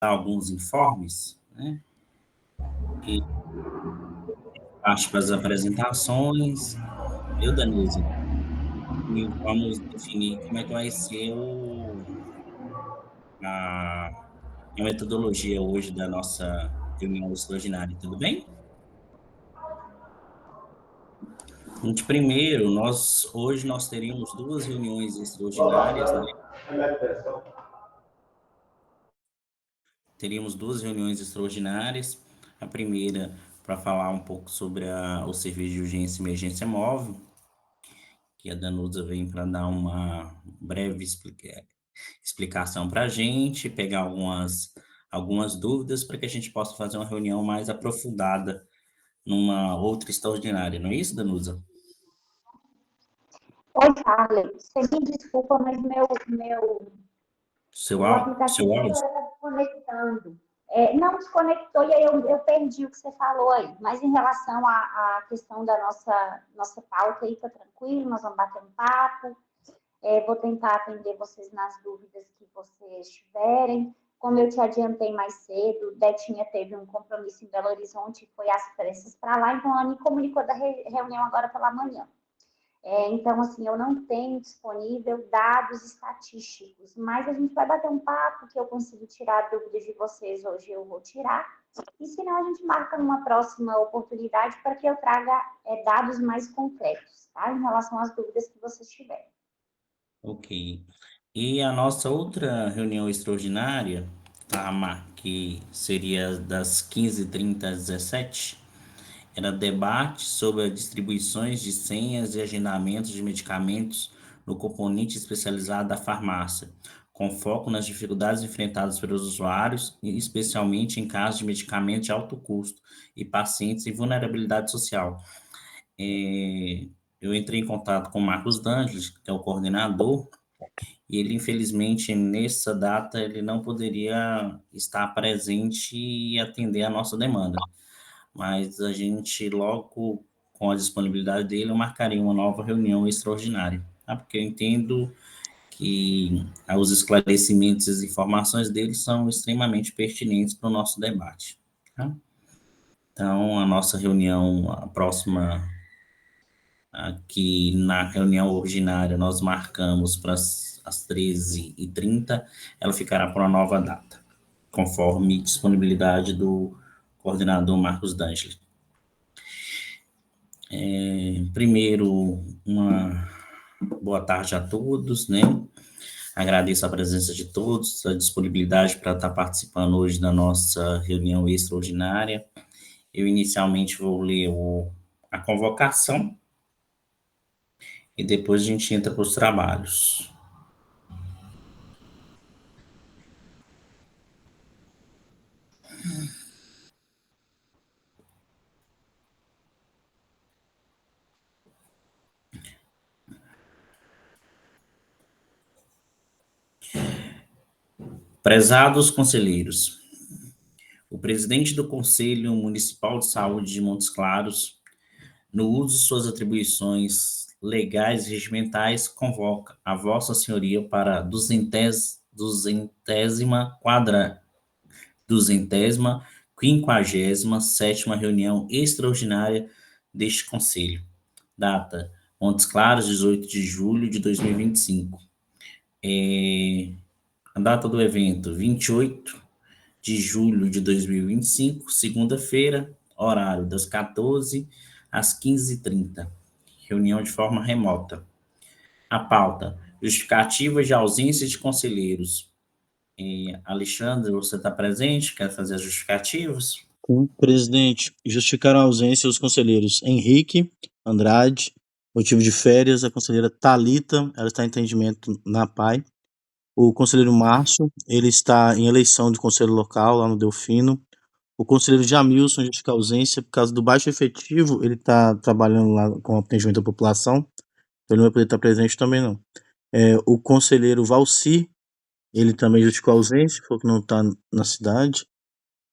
alguns informes, né? E parte para as apresentações. Eu, Danilo, e vamos definir como é que vai ser a, a metodologia hoje da nossa reunião extraordinária, tudo bem? Gente, primeiro, hoje nós teríamos duas reuniões extraordinárias, né? Teríamos duas reuniões extraordinárias. A primeira para falar um pouco sobre o serviço de urgência e emergência móvel, que a Danusa vem para dar uma breve explicação para a gente, pegar algumas dúvidas para que a gente possa fazer uma reunião mais aprofundada numa outra extraordinária, não é isso, Danusa? Oi, Charlie. Você me desculpa, mas o Seu aplicativo áudio? está desconectando. Não desconectou e aí eu perdi o que você falou aí. Mas em relação à questão da nossa pauta aí, tá tranquilo, nós vamos bater um papo. Vou tentar atender vocês nas dúvidas que vocês tiverem. Como eu te adiantei mais cedo, Detinha teve um compromisso em Belo Horizonte e foi às pressas para lá, então ela me comunicou da reunião agora pela manhã. Então, assim, eu não tenho disponível dados estatísticos, mas a gente vai bater um papo que eu consigo tirar dúvidas de vocês hoje, eu vou tirar. E se não, a gente marca numa próxima oportunidade para que eu traga dados mais concretos, tá? Em relação às dúvidas que vocês tiverem. Ok. E a nossa outra reunião extraordinária, que seria das 15h30 às 17h, era debate sobre as distribuições de senhas e agendamentos de medicamentos no componente especializado da farmácia, com foco nas dificuldades enfrentadas pelos usuários, especialmente em casos de medicamentos de alto custo e pacientes em vulnerabilidade social. Eu entrei em contato com o Marcos D'Angeles, que é o coordenador, e ele, infelizmente, nessa data, ele não poderia estar presente e atender a nossa demanda. Mas a gente, logo com a disponibilidade dele, eu marcaria uma nova reunião extraordinária, tá? Porque eu entendo que os esclarecimentos e as informações dele são extremamente pertinentes para o nosso debate, tá? Então, a nossa reunião, a próxima, aqui na reunião ordinária, nós marcamos para as 13h30, ela ficará para uma nova data, conforme disponibilidade do coordenador Marcos D'Angeli. Primeiro, uma boa tarde a todos, né? Agradeço a presença de todos, a disponibilidade para estar participando hoje da nossa reunião extraordinária. Eu inicialmente vou ler a convocação e depois a gente entra para os trabalhos. Prezados conselheiros, o presidente do Conselho Municipal de Saúde de Montes Claros, no uso de suas atribuições legais e regimentais, convoca a Vossa Senhoria para a duzentésima quinquagésima sétima reunião extraordinária deste Conselho. Data: Montes Claros, 18 de julho de 2025. A data do evento: 28 de julho de 2025, segunda-feira, horário das 14h às 15h30. Reunião de forma remota. A pauta: justificativa de ausência de conselheiros. Alexandre, você está presente? Quer fazer as justificativas? Sim, presidente, justificaram a ausência os conselheiros Henrique Andrade, motivo de férias, a conselheira Talita, ela está em atendimento na PAI. O conselheiro Márcio, ele está em eleição de conselho local lá no Delfino. O conselheiro Jamilson justifica a ausência por causa do baixo efetivo, ele está trabalhando lá com atendimento da população, então ele não vai poder estar presente também não. O conselheiro Valci, ele também justificou a ausência, falou que não está na cidade.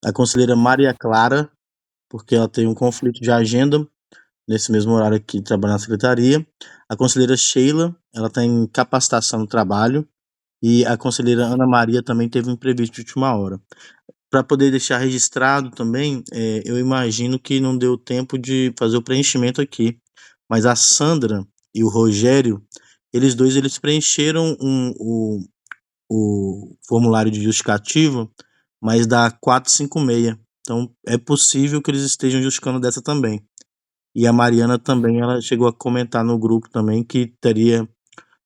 A conselheira Maria Clara, porque ela tem um conflito de agenda nesse mesmo horário que trabalha na secretaria. A conselheira Sheila, ela está em capacitação no trabalho. e a conselheira Ana Maria também teve um imprevisto de última hora. Para poder deixar registrado também, eu imagino que não deu tempo de fazer o preenchimento aqui, mas a Sandra e o Rogério, eles preencheram o formulário de justificativa, mas da 456. Então, é possível que eles estejam justificando dessa também. E a Mariana também, ela chegou a comentar no grupo também que teria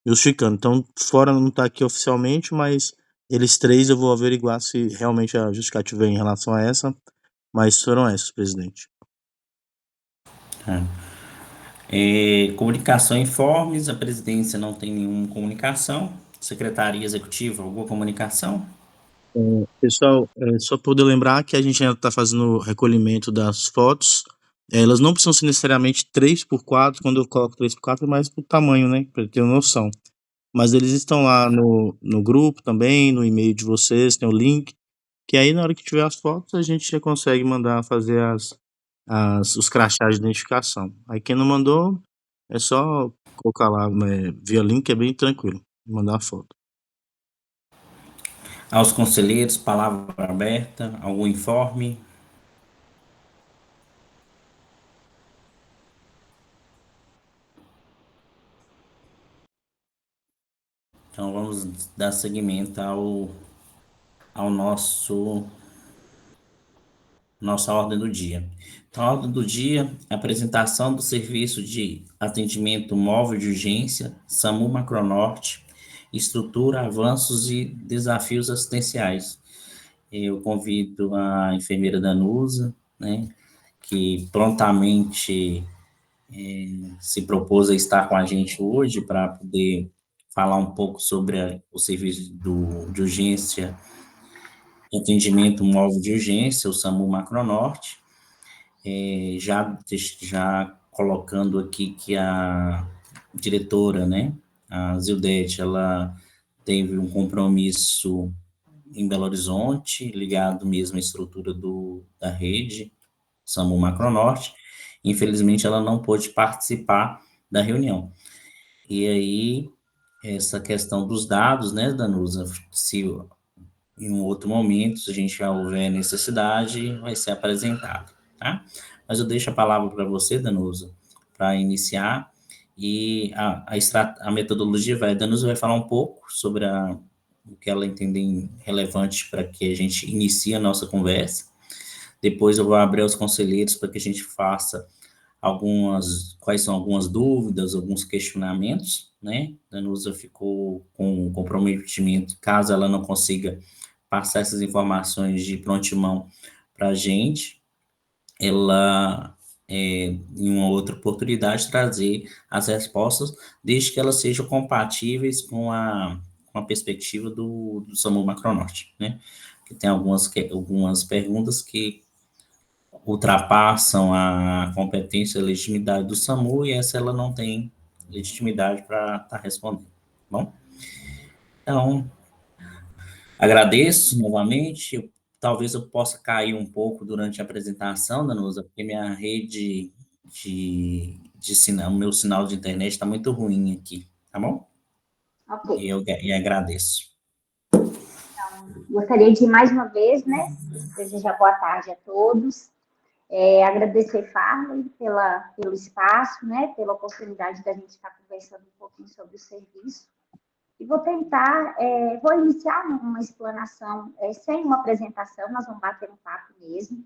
justificando. Então, fora não está aqui oficialmente, mas eles três eu vou averiguar se realmente a justificativa é em relação a essa, mas foram essas, presidente. Comunicação informes, a presidência não tem nenhuma comunicação. Secretaria Executiva, alguma comunicação? Pessoal, só poder lembrar que a gente ainda está fazendo o recolhimento das fotos. Elas não precisam ser necessariamente 3x4, quando eu coloco 3x4 é mais por tamanho, né? Para ter uma noção. Mas eles estão lá no grupo também, no e-mail de vocês, tem o link, que aí na hora que tiver as fotos a gente já consegue mandar fazer os crachás de identificação. Aí quem não mandou, é só colocar lá via link, é bem tranquilo, mandar a foto. Aos conselheiros, palavra aberta, algum informe? Então vamos dar seguimento ao nossa ordem do dia. Então, a ordem do dia é a apresentação do serviço de atendimento móvel de urgência, SAMU Macronorte, estrutura, avanços e desafios assistenciais. Eu convido a enfermeira Danusa, né, que prontamente se propôs a estar com a gente hoje para poder falar um pouco sobre o serviço de urgência, atendimento móvel de urgência, o SAMU Macronorte. Já colocando aqui que a diretora, né, a Zildete, ela teve um compromisso em Belo Horizonte, ligado mesmo à estrutura da rede SAMU Macronorte. Infelizmente, ela não pôde participar da reunião. E aí, essa questão dos dados, né, Danusa, se em um outro momento, se a gente já houver necessidade, vai ser apresentado, tá? Mas eu deixo a palavra para você, Danusa, para iniciar, e a metodologia a Danusa vai falar um pouco sobre o que ela entender relevante para que a gente inicie a nossa conversa. Depois eu vou abrir aos conselheiros para que a gente faça quais são algumas dúvidas, alguns questionamentos, né? Danusa ficou com um comprometimento, caso ela não consiga passar essas informações de prontimão para a gente, ela, em uma outra oportunidade, trazer as respostas, desde que elas sejam compatíveis com a perspectiva do SAMU Macronorte, né? Que tem algumas perguntas que ultrapassam a competência e a legitimidade do SAMU, e essa ela não tem legitimidade para estar respondendo, bom? Então, agradeço novamente. Talvez eu possa cair um pouco durante a apresentação, Danusa, porque minha rede de sinal, meu sinal de internet está muito ruim aqui, tá bom? Ok. E agradeço. Então, gostaria de, mais uma vez, né, desejar boa tarde a todos. Agradecer, Farley, pelo espaço, né, pela oportunidade da gente estar conversando um pouquinho sobre o serviço. E vou tentar, vou iniciar uma explanação sem uma apresentação, nós vamos bater um papo mesmo,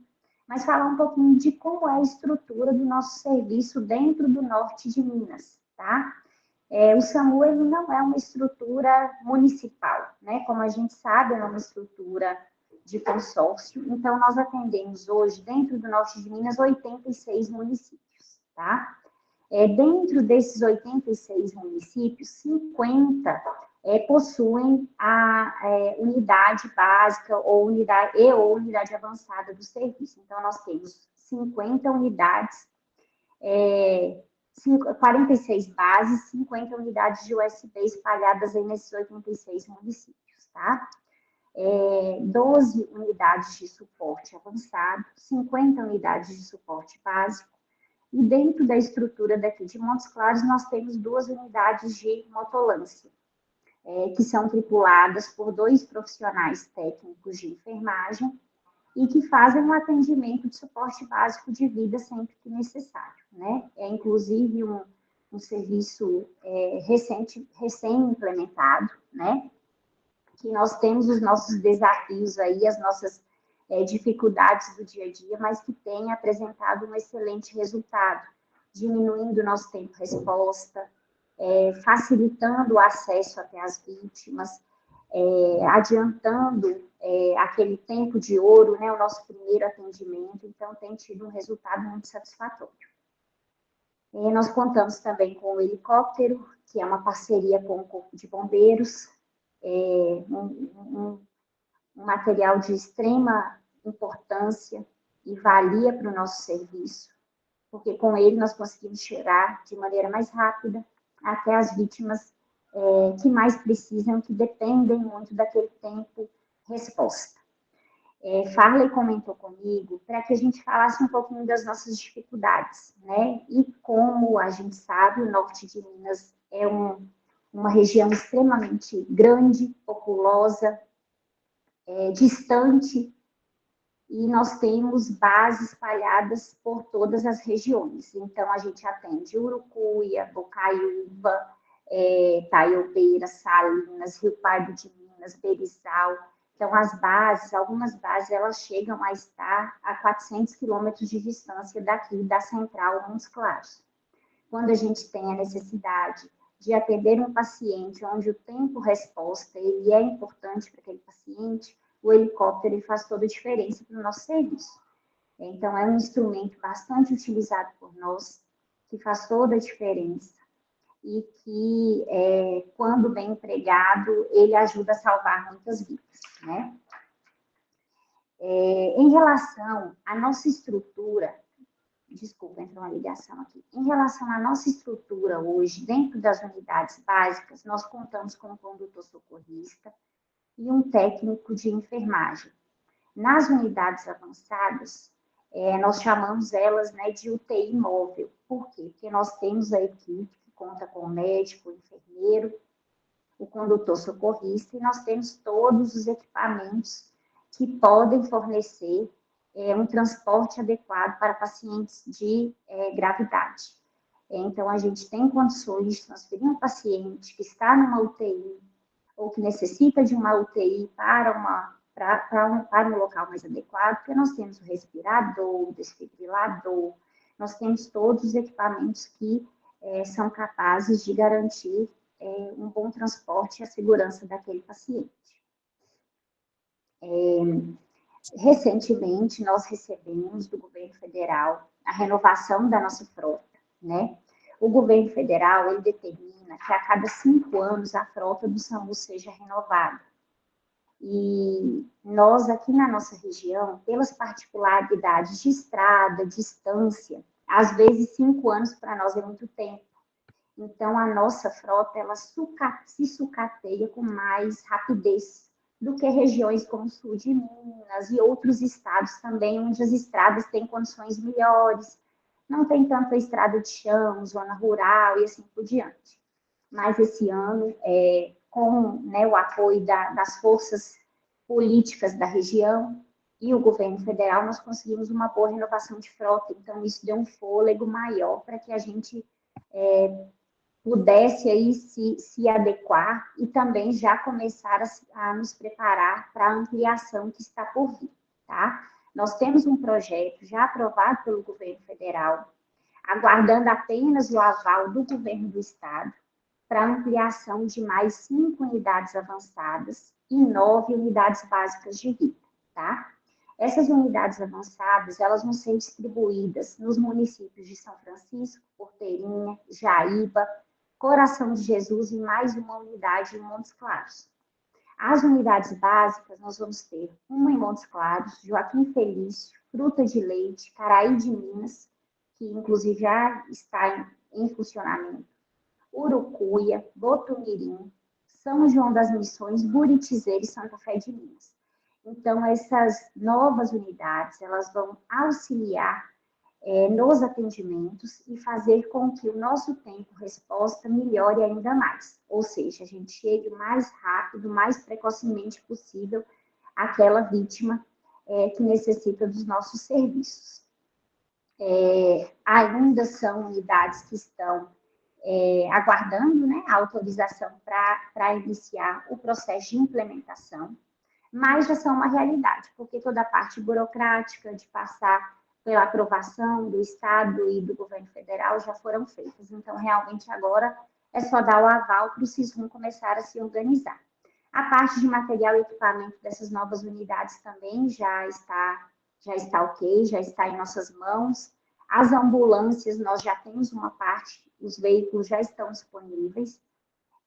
mas falar um pouquinho de como é a estrutura do nosso serviço dentro do norte de Minas, tá? O SAMU ele não é uma estrutura municipal, né? Como a gente sabe, é uma estrutura de consórcio. Então, nós atendemos hoje, dentro do norte de Minas, 86 municípios, tá? Dentro desses 86 municípios, 50 possuem a unidade básica ou unidade avançada do serviço. Então, nós temos 50 unidades, 46 bases, 50 unidades de USB espalhadas aí nesses 86 municípios, tá? 12 unidades de suporte avançado, 50 unidades de suporte básico, e dentro da estrutura daqui de Montes Claros, nós temos 2 unidades de motolância. que são tripuladas por 2 profissionais técnicos de enfermagem e que fazem um atendimento de suporte básico de vida sempre que necessário, né? É inclusive um serviço recém-implementado, né? Que nós temos os nossos desafios aí, as nossas dificuldades do dia a dia, mas que tem apresentado um excelente resultado, diminuindo o nosso tempo de resposta, facilitando o acesso até as vítimas, adiantando aquele tempo de ouro, né, o nosso primeiro atendimento, então tem tido um resultado muito satisfatório. Nós contamos também com o helicóptero, que é uma parceria com o Corpo de Bombeiros, um material de extrema importância e valia para o nosso serviço, porque com ele nós conseguimos chegar de maneira mais rápida até as vítimas que mais precisam, que dependem muito daquele tempo resposta. Farley comentou comigo para que a gente falasse um pouquinho das nossas dificuldades, né? E como a gente sabe, o norte de Minas é uma região extremamente grande, populosa, distante, e nós temos bases espalhadas por todas as regiões. Então, a gente atende Urucuia, Bocaiúva, Taiobeira, Salinas, Rio Pardo de Minas, Berizal. Então, as bases, algumas bases, elas chegam a estar a 400 quilômetros de distância daqui, da central Montes Claros. Quando a gente tem a necessidade de atender um paciente onde o tempo-resposta ele é importante para aquele paciente, o helicóptero ele faz toda a diferença para o nosso serviço. Então, é um instrumento bastante utilizado por nós, que faz toda a diferença e que, quando bem empregado, ele ajuda a salvar muitas vidas, né? Em relação à nossa estrutura, desculpa, entrou uma ligação aqui. Em relação à nossa estrutura hoje, dentro das unidades básicas, nós contamos com um condutor socorrista e um técnico de enfermagem. Nas unidades avançadas, nós chamamos elas, né, de UTI móvel. Por quê? Porque nós temos a equipe que conta com o médico, o enfermeiro, o condutor socorrista, e nós temos todos os equipamentos que podem fornecer um transporte adequado para pacientes de gravidade. Então, a gente tem condições de transferir um paciente que está numa UTI ou que necessita de uma UTI para um local mais adequado, porque nós temos o respirador, o desfibrilador, nós temos todos os equipamentos que são capazes de garantir um bom transporte e a segurança daquele paciente. Recentemente, nós recebemos do governo federal a renovação da nossa frota, né? O governo federal, ele determina que a cada 5 anos a frota do SAMU seja renovada. E nós, aqui na nossa região, pelas particularidades de estrada, distância, às vezes 5 anos para nós é muito tempo. Então, a nossa frota, ela se sucateia com mais rapidez do que regiões como o sul de Minas e outros estados também, onde as estradas têm condições melhores, não tem tanta estrada de chão, zona rural e assim por diante. Mas esse ano, com, né, o apoio das forças políticas da região e o governo federal, nós conseguimos uma boa renovação de frota, então isso deu um fôlego maior para que a gente pudesse aí se adequar e também já começar a nos preparar para a ampliação que está por vir, tá? Nós temos um projeto já aprovado pelo governo federal, aguardando apenas o aval do governo do estado, para ampliação de mais 5 unidades avançadas e 9 unidades básicas de vida, tá? Essas unidades avançadas, elas vão ser distribuídas nos municípios de São Francisco, Porteirinha, Jaíba, Coração de Jesus e mais uma unidade em Montes Claros. As unidades básicas, nós vamos ter uma em Montes Claros, Joaquim Felício, Fruta de Leite, Caraí de Minas, que inclusive já está em funcionamento, Urucuia, Botumirim, São João das Missões, Buritizeira e Santa Fé de Minas. Então, essas novas unidades, elas vão auxiliar nos atendimentos e fazer com que o nosso tempo-resposta melhore ainda mais. Ou seja, a gente chegue o mais rápido, mais precocemente possível àquela vítima que necessita dos nossos serviços. Ainda são unidades que estão aguardando, né, a autorização para iniciar o processo de implementação, mas já são uma realidade, porque toda a parte burocrática de passar pela aprovação do Estado e do governo federal já foram feitas. Então, realmente, agora é só dar o aval para o SISRUM começar a se organizar. A parte de material e equipamento dessas novas unidades também já está ok, já está em nossas mãos. As ambulâncias, nós já temos uma parte, os veículos já estão disponíveis.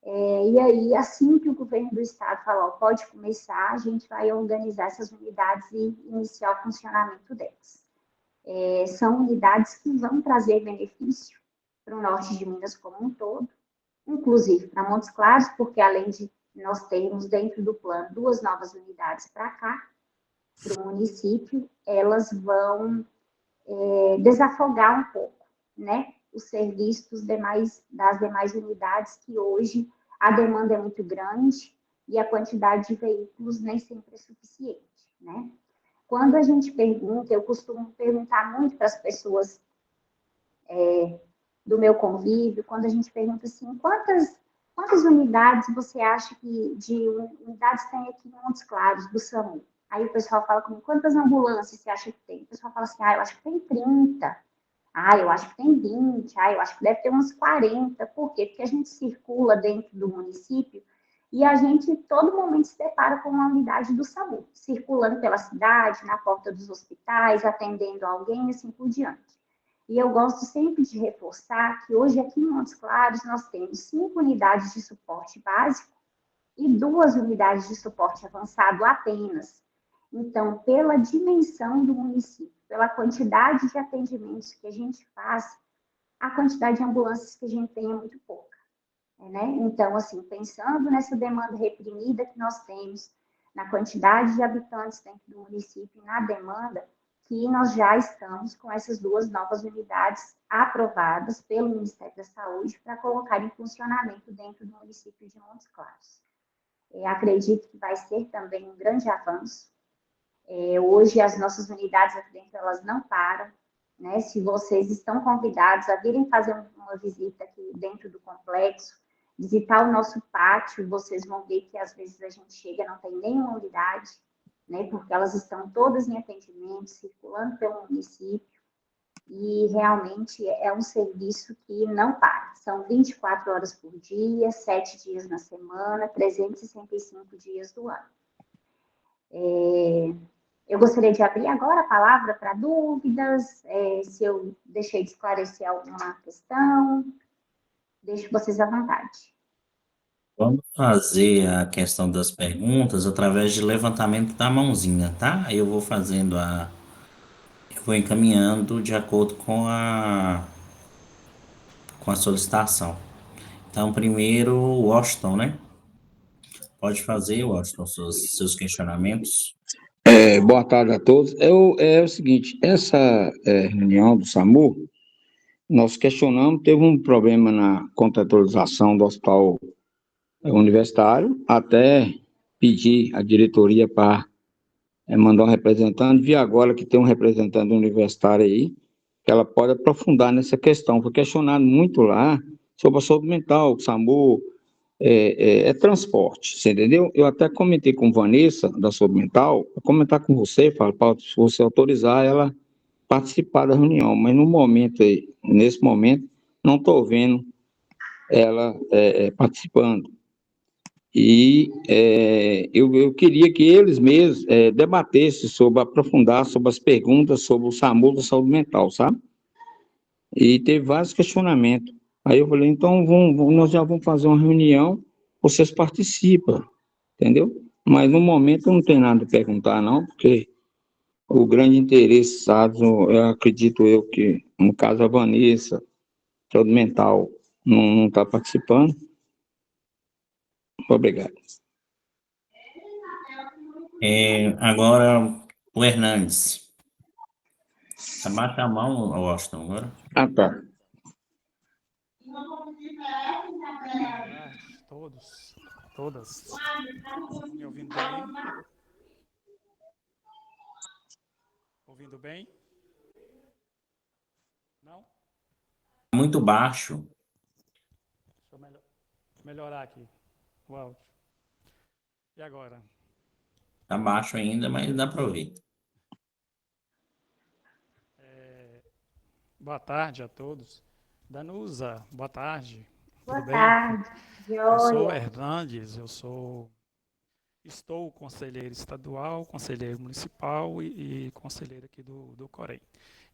E aí, assim que o governo do estado falar, pode começar, a gente vai organizar essas unidades e iniciar o funcionamento delas. São unidades que vão trazer benefício para o norte de Minas como um todo, inclusive para Montes Claros, porque além de nós termos dentro do plano 2 novas unidades para cá, para o município, elas vão desafogar um pouco, né, os serviços das demais unidades, que hoje a demanda é muito grande e a quantidade de veículos nem sempre é suficiente, né? Quando a gente pergunta, eu costumo perguntar muito para as pessoas do meu convívio, quando a gente pergunta assim, quantas unidades você acha que de unidades tem aqui em Montes Claros, do SAMU? Aí o pessoal fala comigo, quantas ambulâncias você acha que tem? O pessoal fala assim, eu acho que tem 30. Eu acho que tem 20. Eu acho que deve ter uns 40. Por quê? Porque a gente circula dentro do município e a gente, em todo momento, se depara com uma unidade do SAMU, circulando pela cidade, na porta dos hospitais, atendendo alguém, assim por diante. E eu gosto sempre de reforçar que hoje aqui em Montes Claros nós temos 5 unidades de suporte básico e 2 unidades de suporte avançado apenas. Então, pela dimensão do município, pela quantidade de atendimentos que a gente faz, a quantidade de ambulâncias que a gente tem é muito pouca, né? Então, assim, pensando nessa demanda reprimida que nós temos, na quantidade de habitantes dentro do município, na demanda, que nós já estamos com essas 2 novas unidades aprovadas pelo Ministério da Saúde para colocar em funcionamento dentro do município de Montes Claros. Acredito que vai ser também um grande avanço. Hoje, as nossas unidades aqui dentro, elas não param, né? Se vocês estão convidados a virem fazer uma visita aqui dentro do complexo, visitar o nosso pátio, vocês vão ver que às vezes a gente chega, não tem nenhuma unidade, né? Porque elas estão todas em atendimento, circulando pelo município, e realmente é um serviço que não para. São 24 horas por dia, 7 dias na semana, 365 dias do ano. Eu gostaria de abrir agora a palavra para dúvidas, se eu deixei de esclarecer alguma questão, deixo vocês à vontade. Vamos fazer a questão das perguntas através de levantamento da mãozinha, tá? Eu vou fazendo eu vou encaminhando de acordo com a solicitação. Então, primeiro, o Washington, né? Pode fazer, Washington, seus questionamentos. Boa tarde a todos. É o seguinte, essa reunião do SAMU, nós questionamos, teve um problema na contratualização do hospital universitário, até pedir a diretoria para mandar um representante, vi agora que tem um representante universitário aí, que ela pode aprofundar nessa questão. Foi questionado muito lá sobre a saúde mental, o SAMU, transporte, você entendeu? Eu até comentei com Vanessa, da saúde mental, vou comentar com você, falo, Paulo, se você autorizar ela participar da reunião, mas no momento, nesse momento, não estou vendo ela participando. E eu queria que eles mesmos debatessem sobre, aprofundar sobre as perguntas sobre o SAMU da saúde mental, sabe? E teve vários questionamentos. Aí eu falei, então nós já vamos fazer uma reunião, vocês participam, entendeu? Mas no momento não tem nada a perguntar, não, porque o grande interesse, sabe, eu acredito eu que, no caso, a Vanessa, saúde mental, não está participando. Obrigado. Agora, o Hernandes. Abaixa a mão, Washington, agora. Ah, tá. Boa tarde, todos, todas. Estão me ouvindo bem? Ouvindo bem? Não? Muito baixo. Deixa eu melhorar aqui o áudio. E agora? Tá baixo ainda, mas dá para ouvir. Boa tarde a todos. Danusa, boa tarde. Boa Tudo bem? tarde, Eu sou Joia. Hernandes, estou conselheiro estadual, conselheiro municipal e conselheiro aqui do Corém.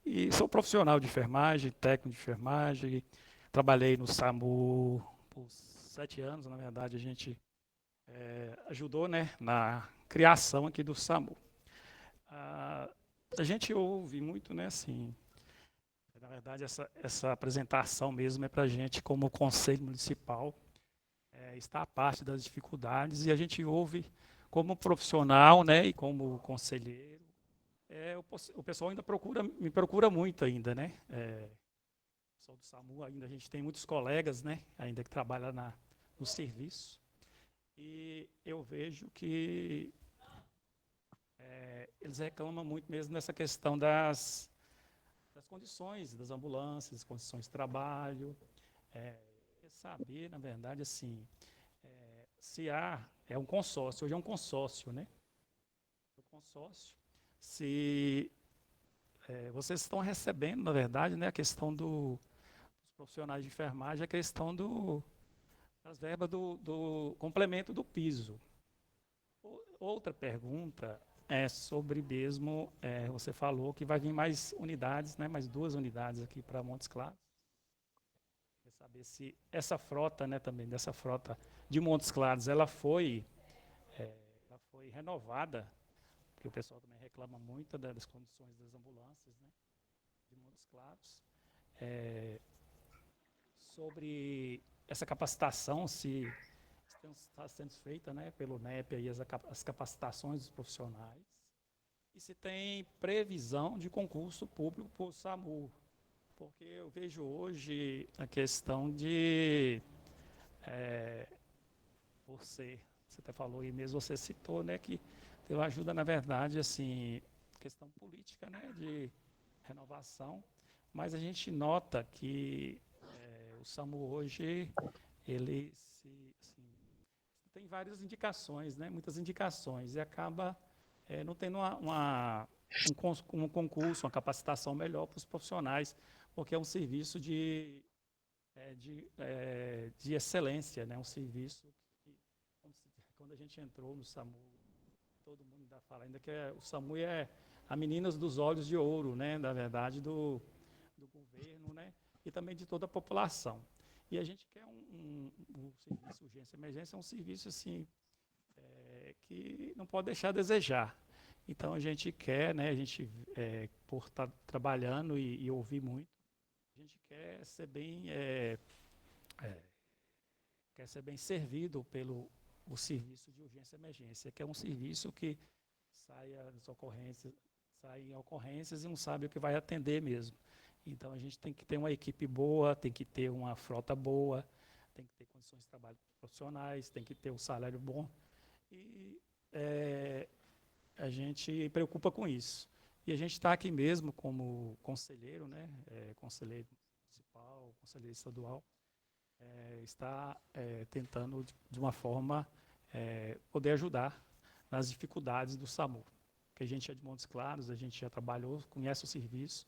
E sou profissional de enfermagem, técnico de enfermagem, trabalhei no SAMU por 7 anos, na verdade a gente ajudou, né, na criação aqui do SAMU. A gente ouve muito, né, assim, na verdade essa apresentação mesmo é para a gente como Conselho Municipal, está a parte das dificuldades e a gente ouve como profissional, né, e como conselheiro, o pessoal ainda me procura muito ainda, né, o pessoal do SAMU ainda, a gente tem muitos colegas, né, ainda que trabalham no serviço, e eu vejo que eles reclamam muito mesmo dessa questão das condições das ambulâncias, condições de trabalho, saber, na verdade, assim, se é um consórcio, hoje é um consórcio, né? O consórcio, se vocês estão recebendo, na verdade, né, a questão dos profissionais de enfermagem, a questão das verbas do complemento do piso. Outra pergunta é sobre mesmo, você falou que vai vir mais unidades, né, mais 2 unidades aqui para Montes Claros. Quer saber se essa frota, né, também dessa frota de Montes Claros, ela foi renovada, porque o pessoal também reclama muito das condições das ambulâncias, né, de Montes Claros. Sobre essa capacitação, se está sendo feita, né, pelo NEP aí, as capacitações dos profissionais, e se tem previsão de concurso público para o SAMU, porque eu vejo hoje a questão de você até falou aí mesmo, você citou, né, que teve ajuda, na verdade, assim, questão política, né, de renovação, mas a gente nota que o SAMU hoje, ele assim, tem várias indicações, né, muitas indicações, e acaba não tendo um concurso, uma capacitação melhor para os profissionais, porque é um serviço de excelência, né, um serviço que, quando a gente entrou no SAMU, todo mundo ainda fala ainda que o SAMU é a meninas dos olhos de ouro, né, na verdade, do governo, né, e também de toda a população. E a gente quer o serviço urgência e emergência é um serviço assim que não pode deixar a desejar. Então a gente quer, né, a gente por estar trabalhando e ouvir muito, a gente quer ser bem servido pelo o serviço de urgência e emergência, que é um serviço que sai em ocorrências e não sabe o que vai atender mesmo. Então a gente tem que ter uma equipe boa, tem que ter uma frota boa, tem que ter condições de trabalho profissionais, tem que ter um salário bom. E a gente preocupa com isso. E a gente está aqui mesmo como conselheiro, né? Conselheiro municipal, conselheiro estadual, está tentando, de uma forma, poder ajudar nas dificuldades do SAMU. Porque a gente é de Montes Claros, a gente já trabalhou, conhece o serviço,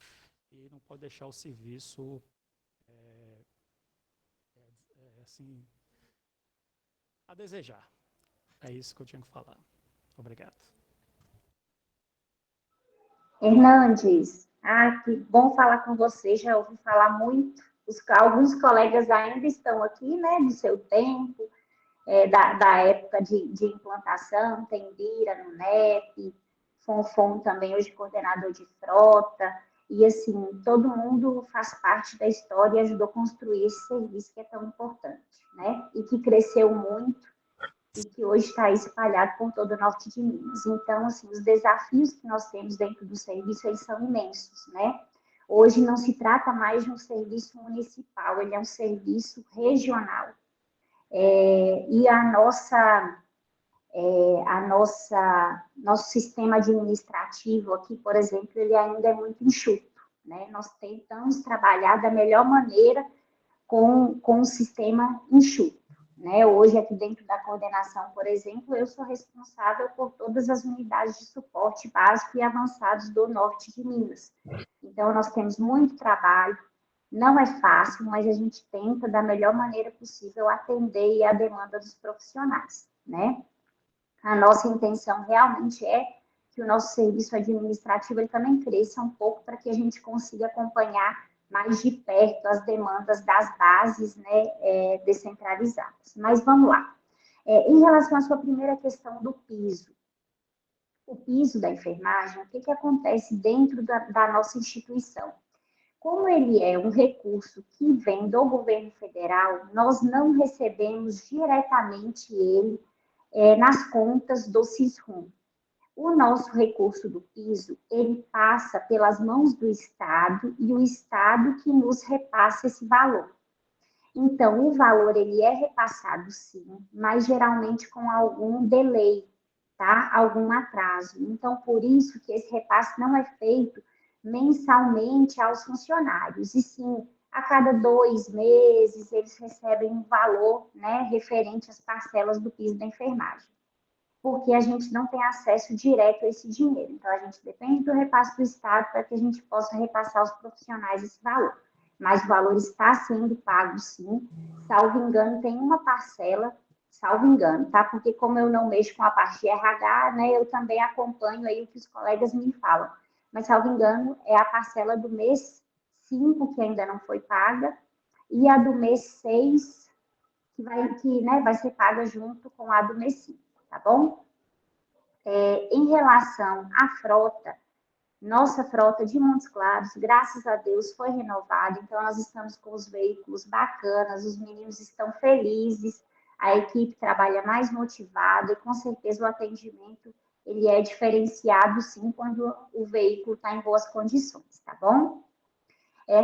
e não pode deixar o serviço assim, a desejar. É isso que eu tinha que falar. Obrigado. Hernandes, que bom falar com você, já ouvi falar muito. Alguns colegas ainda estão aqui, né, do seu tempo, da época de implantação, tem Bira no NEP, Fonfon também, hoje coordenador de frota, e assim, todo mundo faz parte da história e ajudou a construir esse serviço que é tão importante, né, e que cresceu muito, e que hoje está espalhado por todo o norte de Minas. Então, assim, os desafios que nós temos dentro do serviço, eles são imensos, né? Hoje não se trata mais de um serviço municipal, ele é um serviço regional. E nosso sistema administrativo aqui, por exemplo, ele ainda é muito enxuto, né? Nós tentamos trabalhar da melhor maneira com o sistema enxuto, né? Hoje, aqui dentro da coordenação, por exemplo, eu sou responsável por todas as unidades de suporte básico e avançados do norte de Minas. Então, nós temos muito trabalho, não é fácil, mas a gente tenta, da melhor maneira possível, atender a demanda dos profissionais, né? A nossa intenção realmente é que o nosso serviço administrativo ele também cresça um pouco para que a gente consiga acompanhar mais de perto as demandas das bases, né, descentralizadas. Mas vamos lá. Em relação à sua primeira questão do piso, o piso da enfermagem, o que acontece dentro da nossa instituição? Como ele é um recurso que vem do governo federal, nós não recebemos diretamente ele nas contas do CISRUM. O nosso recurso do piso, ele passa pelas mãos do Estado e o Estado que nos repassa esse valor. Então, o valor, ele é repassado sim, mas geralmente com algum delay, tá? Algum atraso. Então, por isso que esse repasse não é feito mensalmente aos funcionários, e sim, a cada 2 meses, eles recebem um valor, né, referente às parcelas do piso da enfermagem, porque a gente não tem acesso direto a esse dinheiro. Então, a gente depende do repasse do Estado para que a gente possa repassar aos profissionais esse valor. Mas o valor está sendo pago, sim. Salvo engano, tem uma parcela, salvo engano, tá? Porque como eu não mexo com a parte de RH, né, eu também acompanho aí o que os colegas me falam. Mas, salvo engano, é a parcela do mês 5, que ainda não foi paga, e a do mês 6, que vai ser paga junto com a do mês 5. Tá bom? Em relação à frota, nossa frota de Montes Claros, graças a Deus, foi renovada, então nós estamos com os veículos bacanas, os meninos estão felizes, a equipe trabalha mais motivada e com certeza o atendimento ele é diferenciado sim quando o veículo está em boas condições, tá bom?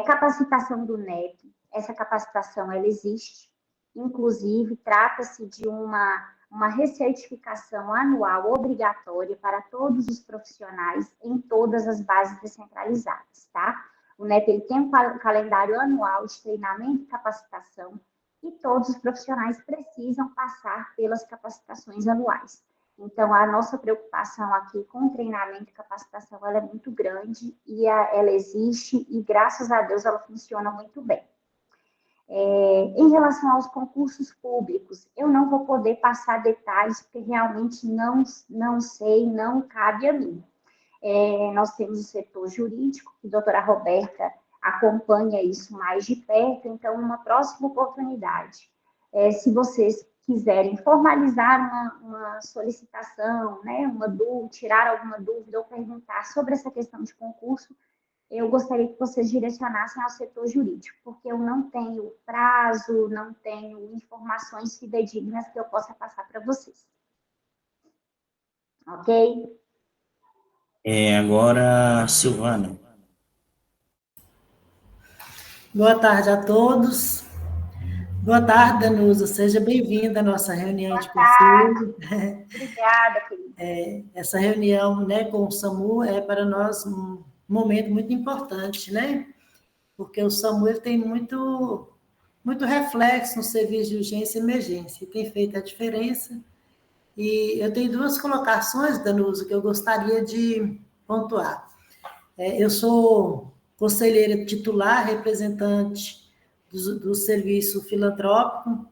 Capacitação do NEP, essa capacitação ela existe, inclusive trata-se de uma recertificação anual obrigatória para todos os profissionais em todas as bases descentralizadas, tá? O NEP ele tem um calendário anual de treinamento e capacitação e todos os profissionais precisam passar pelas capacitações anuais. Então, a nossa preocupação aqui com treinamento e capacitação ela é muito grande e ela existe e, graças a Deus, ela funciona muito bem. Em relação aos concursos públicos, eu não vou poder passar detalhes, porque realmente não sei, não cabe a mim. Nós temos o setor jurídico, que a doutora Roberta acompanha isso mais de perto, então, numa próxima oportunidade, se vocês quiserem formalizar uma solicitação, né, tirar alguma dúvida ou perguntar sobre essa questão de concurso, eu gostaria que vocês direcionassem ao setor jurídico, porque eu não tenho prazo, não tenho informações fidedignas que eu possa passar para vocês. Ok? Agora, Silvana. Boa tarde a todos. Boa tarde, Danusa. Seja bem-vinda à nossa reunião de conselho. Obrigada, querida. Essa reunião, né, com o SAMU é para nós um momento muito importante, né? Porque o SAMU ele tem muito reflexo no serviço de urgência e emergência, e tem feito a diferença. E eu tenho 2 colocações, Danusa, que eu gostaria de pontuar. Eu sou conselheira titular, representante do serviço filantrópico,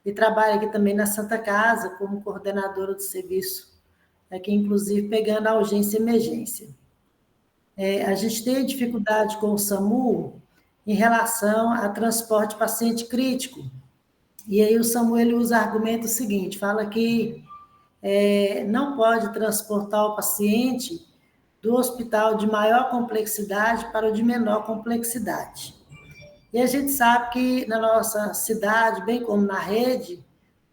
e trabalho aqui também na Santa Casa como coordenadora do serviço, aqui inclusive pegando a urgência e emergência. A gente tem dificuldade com o SAMU em relação a transporte de paciente crítico, e aí o SAMU ele usa o argumento seguinte, fala que não pode transportar o paciente do hospital de maior complexidade para o de menor complexidade. E a gente sabe que na nossa cidade, bem como na rede,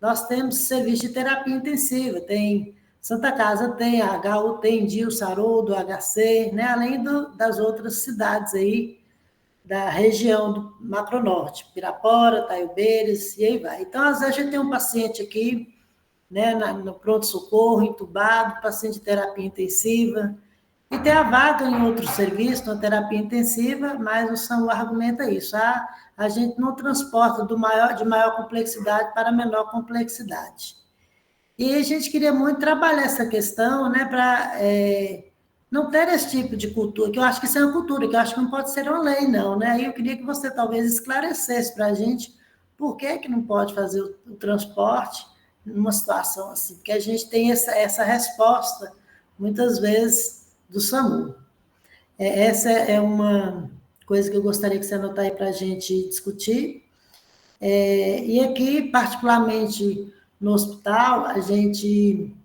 nós temos serviço de terapia intensiva, tem Santa Casa, tem a HU, tem DIL, Saroldo, HC, né? Além das outras cidades aí, da região do Macronorte, Pirapora, Taiobeiras, e aí vai. Então, às vezes, a gente tem um paciente aqui, né, no pronto-socorro, entubado, paciente de terapia intensiva, e tem a vaga em outro serviço, na terapia intensiva, mas o SAMU argumenta isso, a gente não transporta de maior complexidade para menor complexidade. E a gente queria muito trabalhar essa questão, né, para não ter esse tipo de cultura, que eu acho que isso é uma cultura, que eu acho que não pode ser uma lei, não, né? E eu queria que você talvez esclarecesse para a gente por que não pode fazer o transporte numa situação assim, porque a gente tem essa resposta, muitas vezes, do SAMU. Essa é uma coisa que eu gostaria que você anotar aí para a gente discutir. E aqui, particularmente no hospital, a gente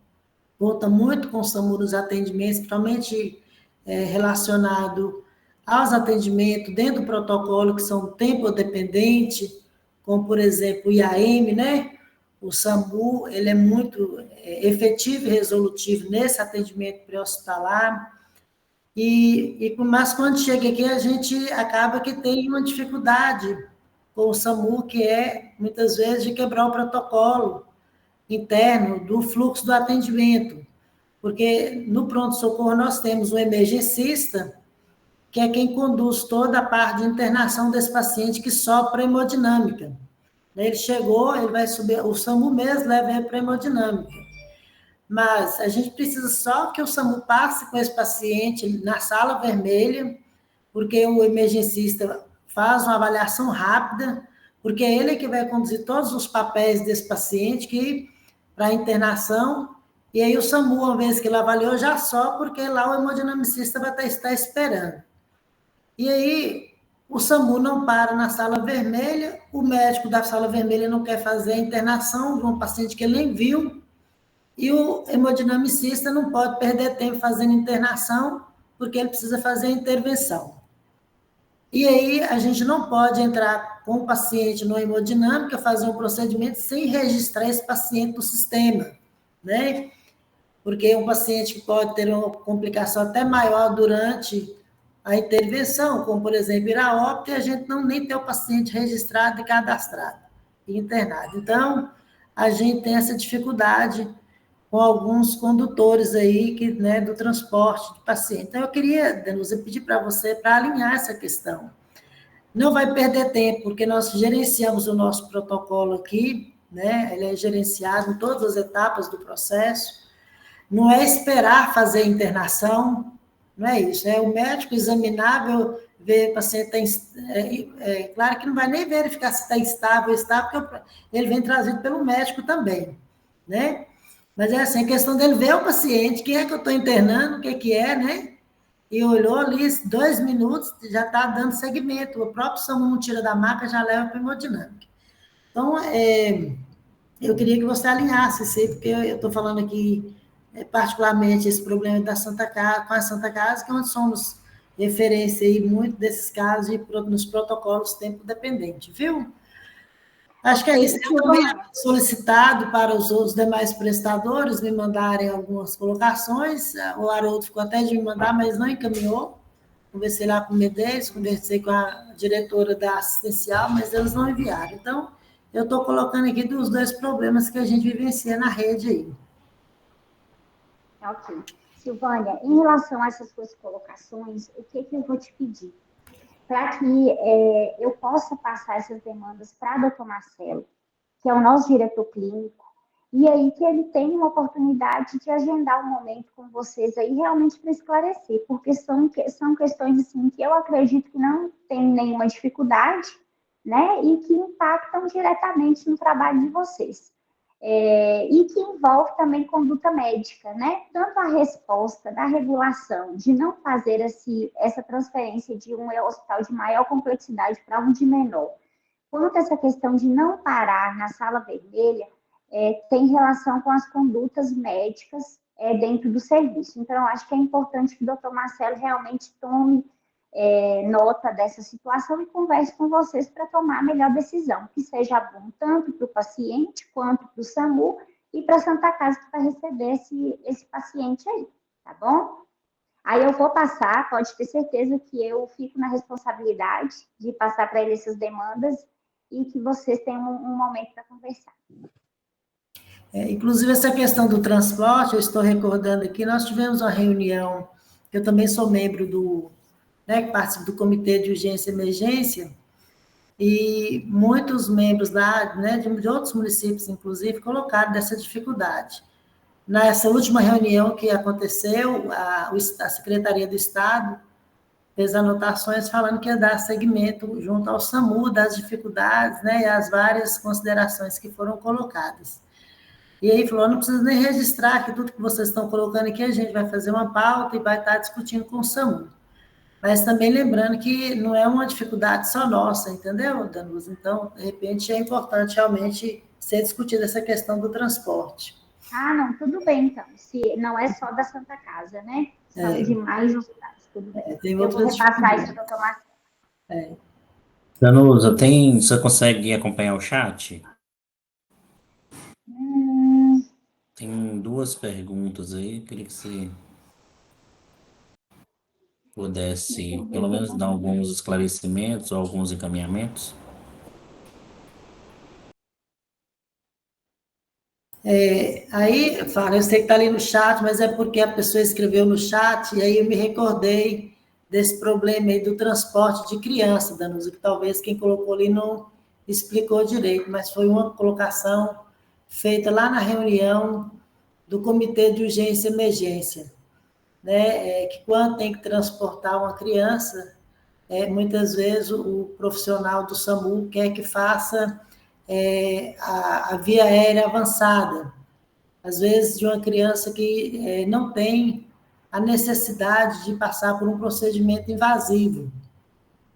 conta muito com o SAMU nos atendimentos, principalmente relacionado aos atendimentos dentro do protocolo, que são tempo dependente, como, por exemplo, o IAM, né? O SAMU, ele é muito efetivo e resolutivo nesse atendimento pré-hospitalar, mas quando chega aqui, a gente acaba que tem uma dificuldade com o SAMU, que é, muitas vezes, de quebrar o protocolo interno do fluxo do atendimento. Porque no pronto-socorro nós temos um emergencista, que é quem conduz toda a parte de internação desse paciente que sopra hemodinâmica. Ele chegou, ele vai subir, o SAMU mesmo leva ele para a hemodinâmica. Mas a gente precisa só que o SAMU passe com esse paciente na sala vermelha, porque o emergencista faz uma avaliação rápida, porque é ele que vai conduzir todos os papéis desse paciente para a internação, e aí o SAMU, uma vez que ele avaliou, já só, porque lá o hemodinamicista vai estar esperando. E aí o SAMU não para na sala vermelha, o médico da sala vermelha não quer fazer a internação de um paciente que ele nem viu, e o hemodinamicista não pode perder tempo fazendo internação, porque ele precisa fazer a intervenção. E aí a gente não pode entrar com o paciente no hemodinâmica, fazer um procedimento sem registrar esse paciente no sistema, né? Porque um paciente que pode ter uma complicação até maior durante a intervenção, como, por exemplo, ir a óbito, e a gente nem tem o paciente registrado e cadastrado e internado. Então, a gente tem essa dificuldade com alguns condutores aí né, do transporte de paciente. Então, eu queria, Danusa, pedir para você para alinhar essa questão. Não vai perder tempo, porque nós gerenciamos o nosso protocolo aqui, né? Ele é gerenciado em todas as etapas do processo. Não é esperar fazer a internação, não é isso. É o médico examinável, ver se o paciente está... claro que não vai nem verificar se está estável ou estável, porque ele vem trazido pelo médico também, né? Mas é assim, a questão dele ver o paciente, quem é que eu estou internando, o que é, né? E olhou ali, 2 minutos, já está dando segmento. O próprio SAMU não tira da maca, já leva para a hemodinâmica. Então, eu queria que você alinhasse isso aí, porque eu estou falando aqui, particularmente, esse problema da Santa Casa, com a Santa Casa, que é onde somos referência aí, muito desses casos, nos protocolos tempo dependente, viu? Acho que é isso. Eu também solicitado para os demais prestadores me mandarem algumas colocações. O Haroldo ficou até de me mandar, mas não encaminhou. Conversei lá com o Medeiros, conversei com a diretora da assistencial, mas eles não enviaram. Então, eu estou colocando aqui dos 2 problemas que a gente vivencia na rede aí. Ok. Silvânia, em relação a essas suas colocações, o que eu vou te pedir? Para que eu possa passar essas demandas para o doutor Marcelo, que é o nosso diretor clínico, e aí que ele tenha uma oportunidade de agendar um momento com vocês aí realmente para esclarecer, porque são questões assim, que eu acredito que não tem nenhuma dificuldade, né, e que impactam diretamente no trabalho de vocês. E que envolve também conduta médica, né? Tanto a resposta da regulação de não fazer essa transferência de um hospital de maior complexidade para um de menor, quanto essa questão de não parar na sala vermelha, tem relação com as condutas médicas dentro do serviço. Então, eu acho que é importante que o doutor Marcelo realmente tome nota dessa situação e converse com vocês para tomar a melhor decisão, que seja bom tanto para o paciente quanto para o SAMU e para a Santa Casa que vai receber esse paciente aí, tá bom? Aí eu vou passar, pode ter certeza que eu fico na responsabilidade de passar para ele essas demandas e que vocês tenham um momento para conversar. Inclusive, essa questão do transporte, eu estou recordando aqui, nós tivemos uma reunião, eu também sou membro que participo do Comitê de Urgência e Emergência, e muitos membros lá, de outros municípios, inclusive, colocaram dessa dificuldade. Nessa última reunião que aconteceu, a Secretaria do Estado fez anotações falando que ia dar seguimento junto ao SAMU das dificuldades, e as várias considerações que foram colocadas. E aí falou, não precisa nem registrar que tudo que vocês estão colocando aqui, a gente vai fazer uma pauta e vai estar discutindo com o SAMU. Mas também lembrando que não é uma dificuldade só nossa, entendeu, Danusa? Então, de repente, é importante realmente ser discutida essa questão do transporte. Ah, não, tudo bem, então. Se não é só da Santa Casa, né? São de mais hospitais, tudo bem. Tem eu vou repassar isso para o doutor Marcelo. Danusa, você consegue acompanhar o chat? Tem 2 perguntas aí, queria que você pudesse, pelo menos, dar alguns esclarecimentos ou alguns encaminhamentos. Aí, Fábio, eu sei que está ali no chat, mas é porque a pessoa escreveu no chat, e aí eu me recordei desse problema aí do transporte de criança, Danusa, que talvez quem colocou ali não explicou direito, mas foi uma colocação feita lá na reunião do Comitê de Urgência e Emergência, que quando tem que transportar uma criança, muitas vezes o profissional do SAMU quer que faça a via aérea avançada, às vezes de uma criança que não tem a necessidade de passar por um procedimento invasivo.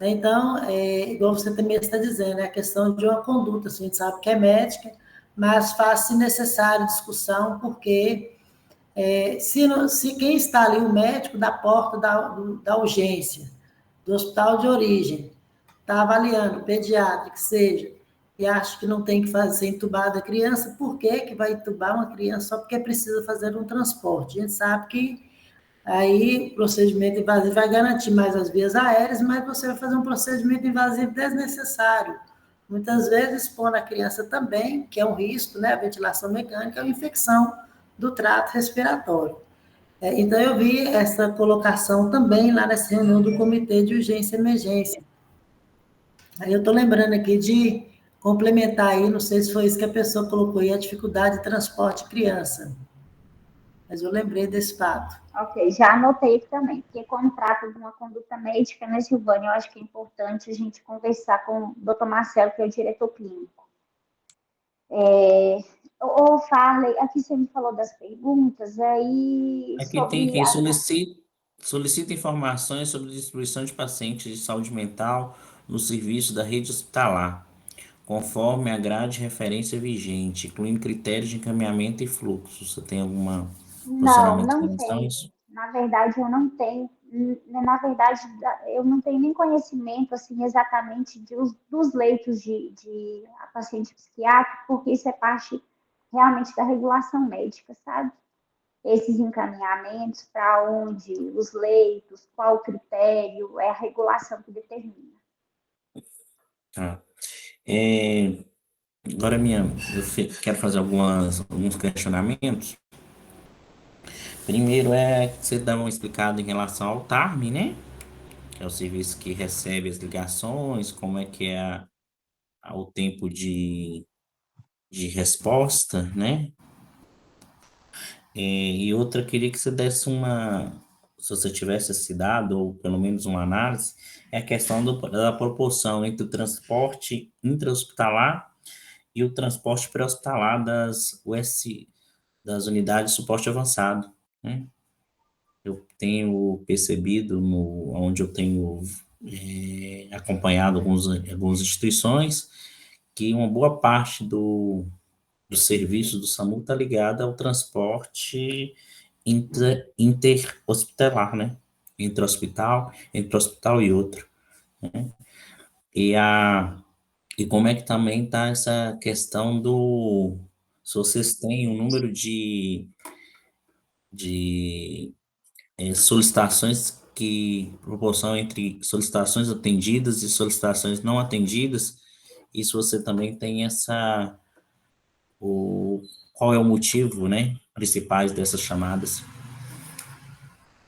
Então, igual você também está dizendo, é a questão de uma conduta, assim, a gente sabe que é médica, mas faz-se necessária discussão, porque se quem está ali, o médico da porta da urgência, do hospital de origem, está avaliando, o pediatra, que seja, e acha que não tem que fazer entubada a criança, por que vai entubar uma criança só porque precisa fazer um transporte? A gente sabe que aí o procedimento invasivo vai garantir mais as vias aéreas, mas você vai fazer um procedimento invasivo desnecessário. Muitas vezes expõe a criança também, que é um risco, a ventilação mecânica, a infecção do trato respiratório. Então, eu vi essa colocação também lá nessa reunião do Comitê de Urgência e Emergência. Aí eu estou lembrando aqui de complementar aí, não sei se foi isso que a pessoa colocou aí, a dificuldade de transporte de criança. Mas eu lembrei desse fato. Ok, já anotei aqui também, porque como trata de uma conduta médica, né, Silvânia, eu acho que é importante a gente conversar com o doutor Marcelo, que é o diretor clínico. Farley, aqui você me falou das perguntas, aí Aqui tem quem solicita informações sobre distribuição de pacientes de saúde mental no serviço da rede hospitalar, conforme a grade de referência vigente, incluindo critérios de encaminhamento e fluxo. Você tem alguma posicionamento Não em relação a tenho. isso? Na verdade, eu não tenho. Na verdade, eu não tenho nem conhecimento assim, exatamente dos leitos de paciente psiquiátrico, porque isso é parte realmente da regulação médica, sabe? Esses encaminhamentos, para onde, os leitos, qual o critério, é a regulação que determina. Tá. Agora, eu quero fazer alguns questionamentos. Primeiro que você dá uma explicada em relação ao TARM, né? Que é o serviço que recebe as ligações, como é que é o tempo de resposta, né? E outra, queria que você desse se você tivesse esse dado, ou pelo menos uma análise, é a questão da proporção entre o transporte intra-hospitalar e o transporte pré-hospitalar das unidades de suporte avançado, né? Eu tenho percebido, onde eu tenho acompanhado algumas instituições, que uma boa parte do serviço do SAMU está ligada ao transporte interhospitalar, né? entre hospital e outro, né? E como é que também está essa questão se vocês têm um número de solicitações que proporção entre solicitações atendidas e solicitações não atendidas, e se você também tem qual é o motivo, né, principais dessas chamadas?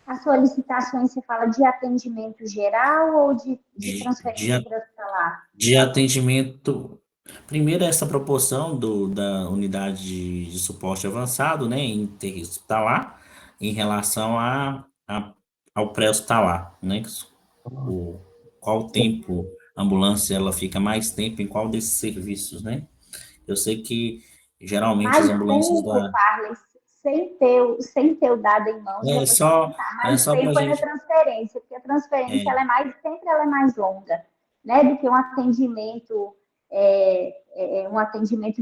As solicitações, você fala de atendimento geral ou de De, transferência de, para hospitalar? de atendimento, primeiro essa proporção da unidade de suporte avançado, né, interhospitalar, em relação ao pré-hospitalar, né, o, qual tempo a ambulância ela fica mais tempo em qual desses serviços, né? Eu sei que geralmente as Mais ambulâncias tempo, Farley, sem ter o dado em mãos, eu é vou te só contar. é Mais só para tempo é na gente transferência, porque a transferência é, sempre ela é mais longa, né, do que um atendimento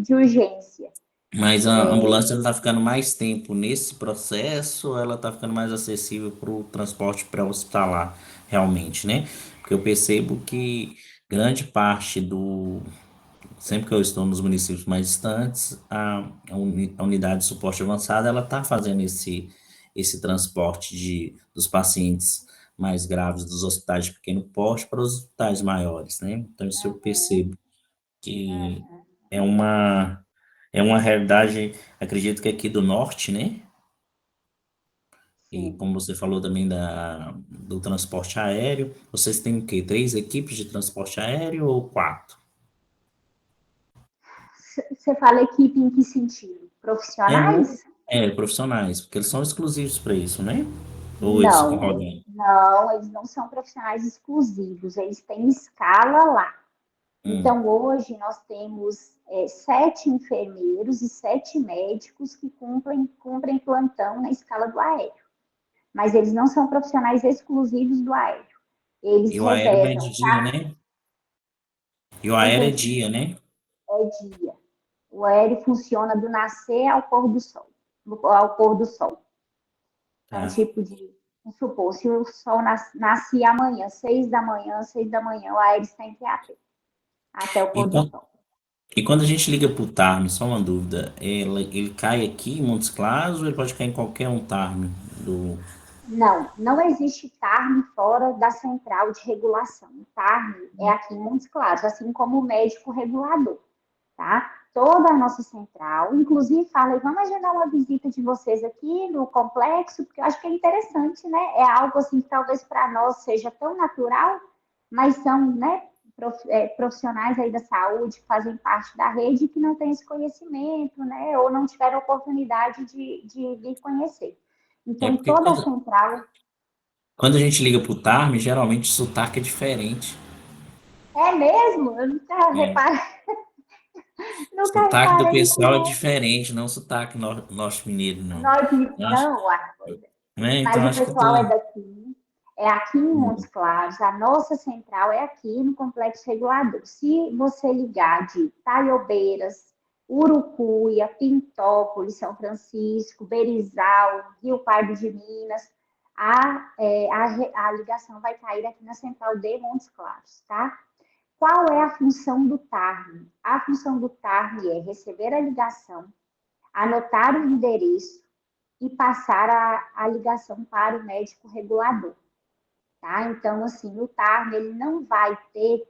de urgência. mas a ambulância está ficando mais tempo nesse processo, ou ela está ficando mais acessível para o transporte pré-hospitalar, realmente, né? Porque eu percebo que grande parte sempre que eu estou nos municípios mais distantes, a unidade de suporte avançado, ela está fazendo esse transporte dos pacientes mais graves dos hospitais de pequeno porte para os hospitais maiores, né? Então, isso eu percebo que é uma, é uma realidade, acredito que aqui do norte, né? E Sim. como você falou também do transporte aéreo, vocês têm o quê? 3 equipes de transporte aéreo ou 4? Você fala equipe em que sentido? É, Profissionais? profissionais, porque eles são exclusivos para isso, né? Ou eles ficam Não, rodando? não, eles não são profissionais exclusivos, eles têm escala lá. Hum. Então, hoje nós temos 7 enfermeiros e 7 médicos que cumprem plantão na escala do aéreo. Mas eles não são profissionais exclusivos do aéreo. Eles E o aéreo é de revezam, dia, né? E o aéreo é dia, né? é dia. O aéreo funciona do nascer ao pôr do sol. Ao pôr do sol. Então, Tá. tipo de, vamos supor, se o sol nasce amanhã, 6 da manhã, o aéreo está em QAP, até o E, pôr do quan- sol. e quando a gente liga pro Tarno, só uma dúvida, ele cai aqui em Montes Claros ou ele pode cair em qualquer um Tarno do... Não, não existe TARM fora da central de regulação. O TARM é aqui em Montes Claros, assim como o médico regulador, tá? Toda a nossa central, inclusive falei, vamos agendar uma visita de vocês aqui no complexo, porque eu acho que é interessante, né? É algo assim que talvez para nós seja tão natural, mas são, né, profissionais aí da saúde que fazem parte da rede que não têm esse conhecimento, né? Ou não tiveram oportunidade de vir conhecer. É Então, porque toda a central. quando a gente liga pro Tarno, geralmente o sotaque é diferente. É mesmo? Eu É. O nunca sotaque do reparei isso, pessoal é não. diferente, não o sotaque norte mineiro, não. Nós, Eu acho, não, né? Então mas o acho que eu pessoal é tô... daqui, é aqui em Montes Claros, a nossa central é aqui no Complexo Regulador. Se você ligar de Taiobeiras, Urucuia, Pintópolis, São Francisco, Berizal, Rio Pardo de Minas, a ligação vai cair aqui na central de Montes Claros, tá? Qual é a função do TARM? A função do TARM é receber a ligação, anotar o endereço e passar a ligação para o médico regulador. Tá? Então, assim, o TARM ele não vai ter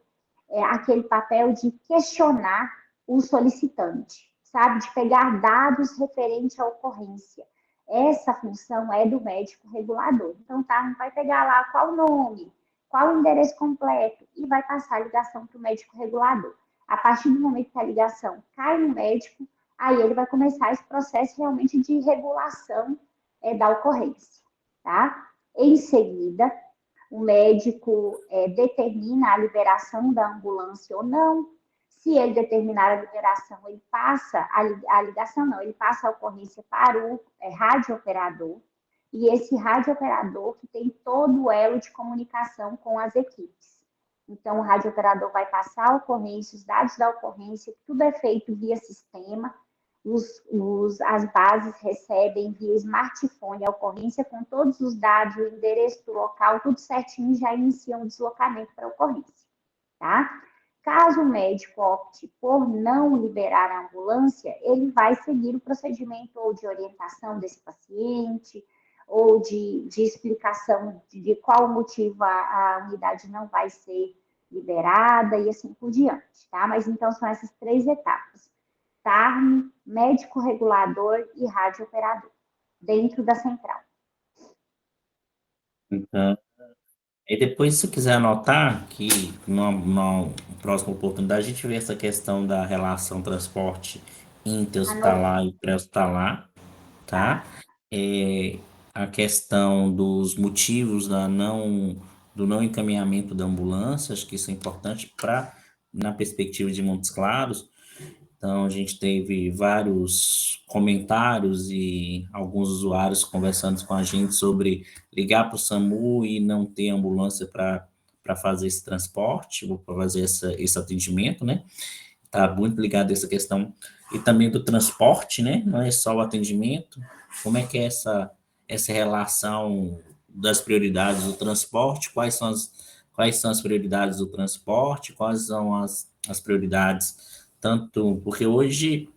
aquele papel de questionar o solicitante, sabe? De pegar dados referentes à ocorrência. Essa função é do médico regulador. Então, o TARM vai pegar lá qual o nome, qual o endereço completo e vai passar a ligação para o médico regulador. A partir do momento que a ligação cai no médico, aí ele vai começar esse processo realmente de regulação da ocorrência, tá? Em seguida, o médico determina a liberação da ambulância ou não. Se ele determinar a liberação, ele passa a ligação, não, ele passa a ocorrência para o radiooperador, e esse radiooperador que tem todo o elo de comunicação com as equipes. Então, o radiooperador vai passar a ocorrência, os dados da ocorrência, tudo é feito via sistema, as bases recebem via smartphone a ocorrência com todos os dados, o endereço do local, tudo certinho, já iniciam o deslocamento para a ocorrência, tá? Caso o médico opte por não liberar a ambulância, ele vai seguir o procedimento ou de orientação desse paciente, ou de explicação de qual motivo a unidade não vai ser liberada e assim por diante, tá? Mas então são essas 3 etapas: TARM, médico regulador e radiooperador, dentro da central. Então, e depois, se quiser anotar, que numa próxima oportunidade a gente vê essa questão da relação transporte interhospitalar e pré-hospitalar, tá? A questão dos motivos do não encaminhamento da ambulância, acho que isso é importante na perspectiva de Montes Claros. Então, a gente teve vários comentários e alguns usuários conversando com a gente sobre ligar para o SAMU e não ter ambulância para fazer esse transporte, ou para fazer esse atendimento, né? Está muito ligado a essa questão. E também do transporte, né? Não é só o atendimento. Como é que é essa relação das prioridades do transporte? Quais são as prioridades do transporte? Quais são as prioridades? Tanto porque hoje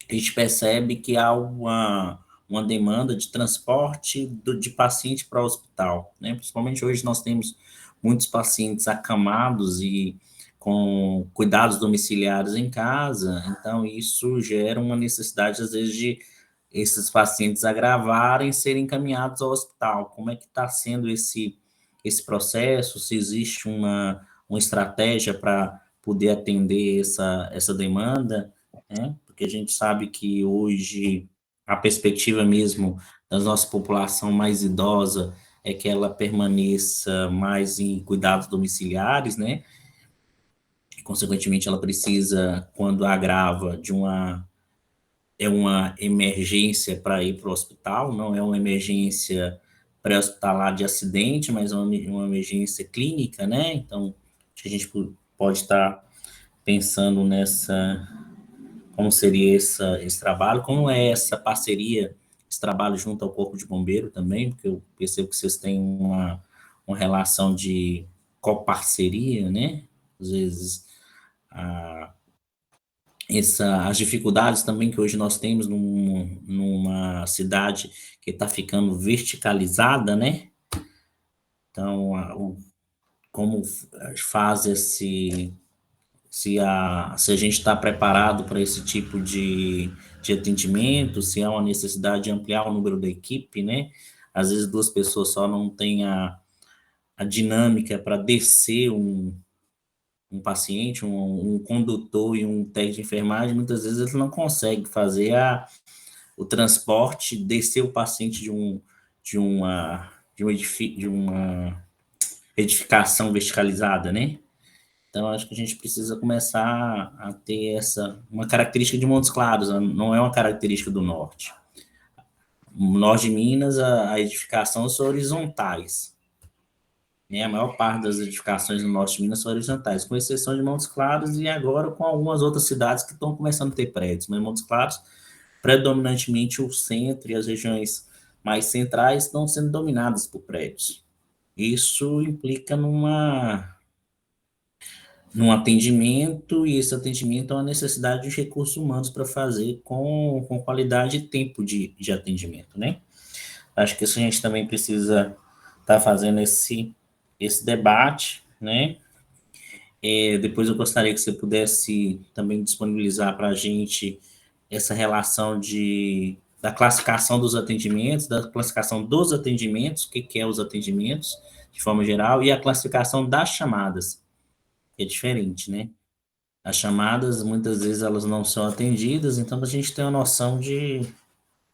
a gente percebe que há uma demanda de transporte de paciente para o hospital, né? Principalmente hoje nós temos muitos pacientes acamados e com cuidados domiciliares em casa, então isso gera uma necessidade, às vezes, de esses pacientes agravarem e serem encaminhados ao hospital. Como é que está sendo esse processo? Se existe uma estratégia para poder atender essa demanda, né? Porque a gente sabe que hoje a perspectiva mesmo da nossa população mais idosa é que ela permaneça mais em cuidados domiciliares, né? E, consequentemente, ela precisa, quando agrava, é uma emergência para ir para o hospital, não é uma emergência pré-hospitalar de acidente, mas uma emergência clínica, né? Então, a gente pode estar pensando como seria esse trabalho, como é essa parceria, esse trabalho junto ao Corpo de Bombeiro também, porque eu percebo que vocês têm uma relação de coparceria, né? Às vezes, as dificuldades também que hoje nós temos numa cidade que está ficando verticalizada, né? Então, como faz se a gente está preparado para esse tipo de atendimento, se há uma necessidade de ampliar o número da equipe, né? Às vezes 2 pessoas só não têm a dinâmica para descer um paciente, um condutor e um técnico de enfermagem, muitas vezes eles não conseguem fazer o transporte, descer o paciente de uma edificação verticalizada, né? Então, acho que a gente precisa começar a ter uma característica de Montes Claros, não é uma característica do norte. No norte de Minas, a edificação são horizontais. Né? A maior parte das edificações no norte de Minas são horizontais, com exceção de Montes Claros e agora com algumas outras cidades que estão começando a ter prédios. Mas Montes Claros, predominantemente o centro e as regiões mais centrais estão sendo dominadas por prédios. Isso implica num atendimento, e esse atendimento é uma necessidade de recursos humanos para fazer com qualidade e tempo de atendimento, né? Acho que isso a gente também precisa estar fazendo esse debate, né? Depois eu gostaria que você pudesse também disponibilizar para a gente essa relação da classificação dos atendimentos, o que é os atendimentos, de forma geral, e a classificação das chamadas, que é diferente, né? As chamadas, muitas vezes, elas não são atendidas, então a gente tem uma noção de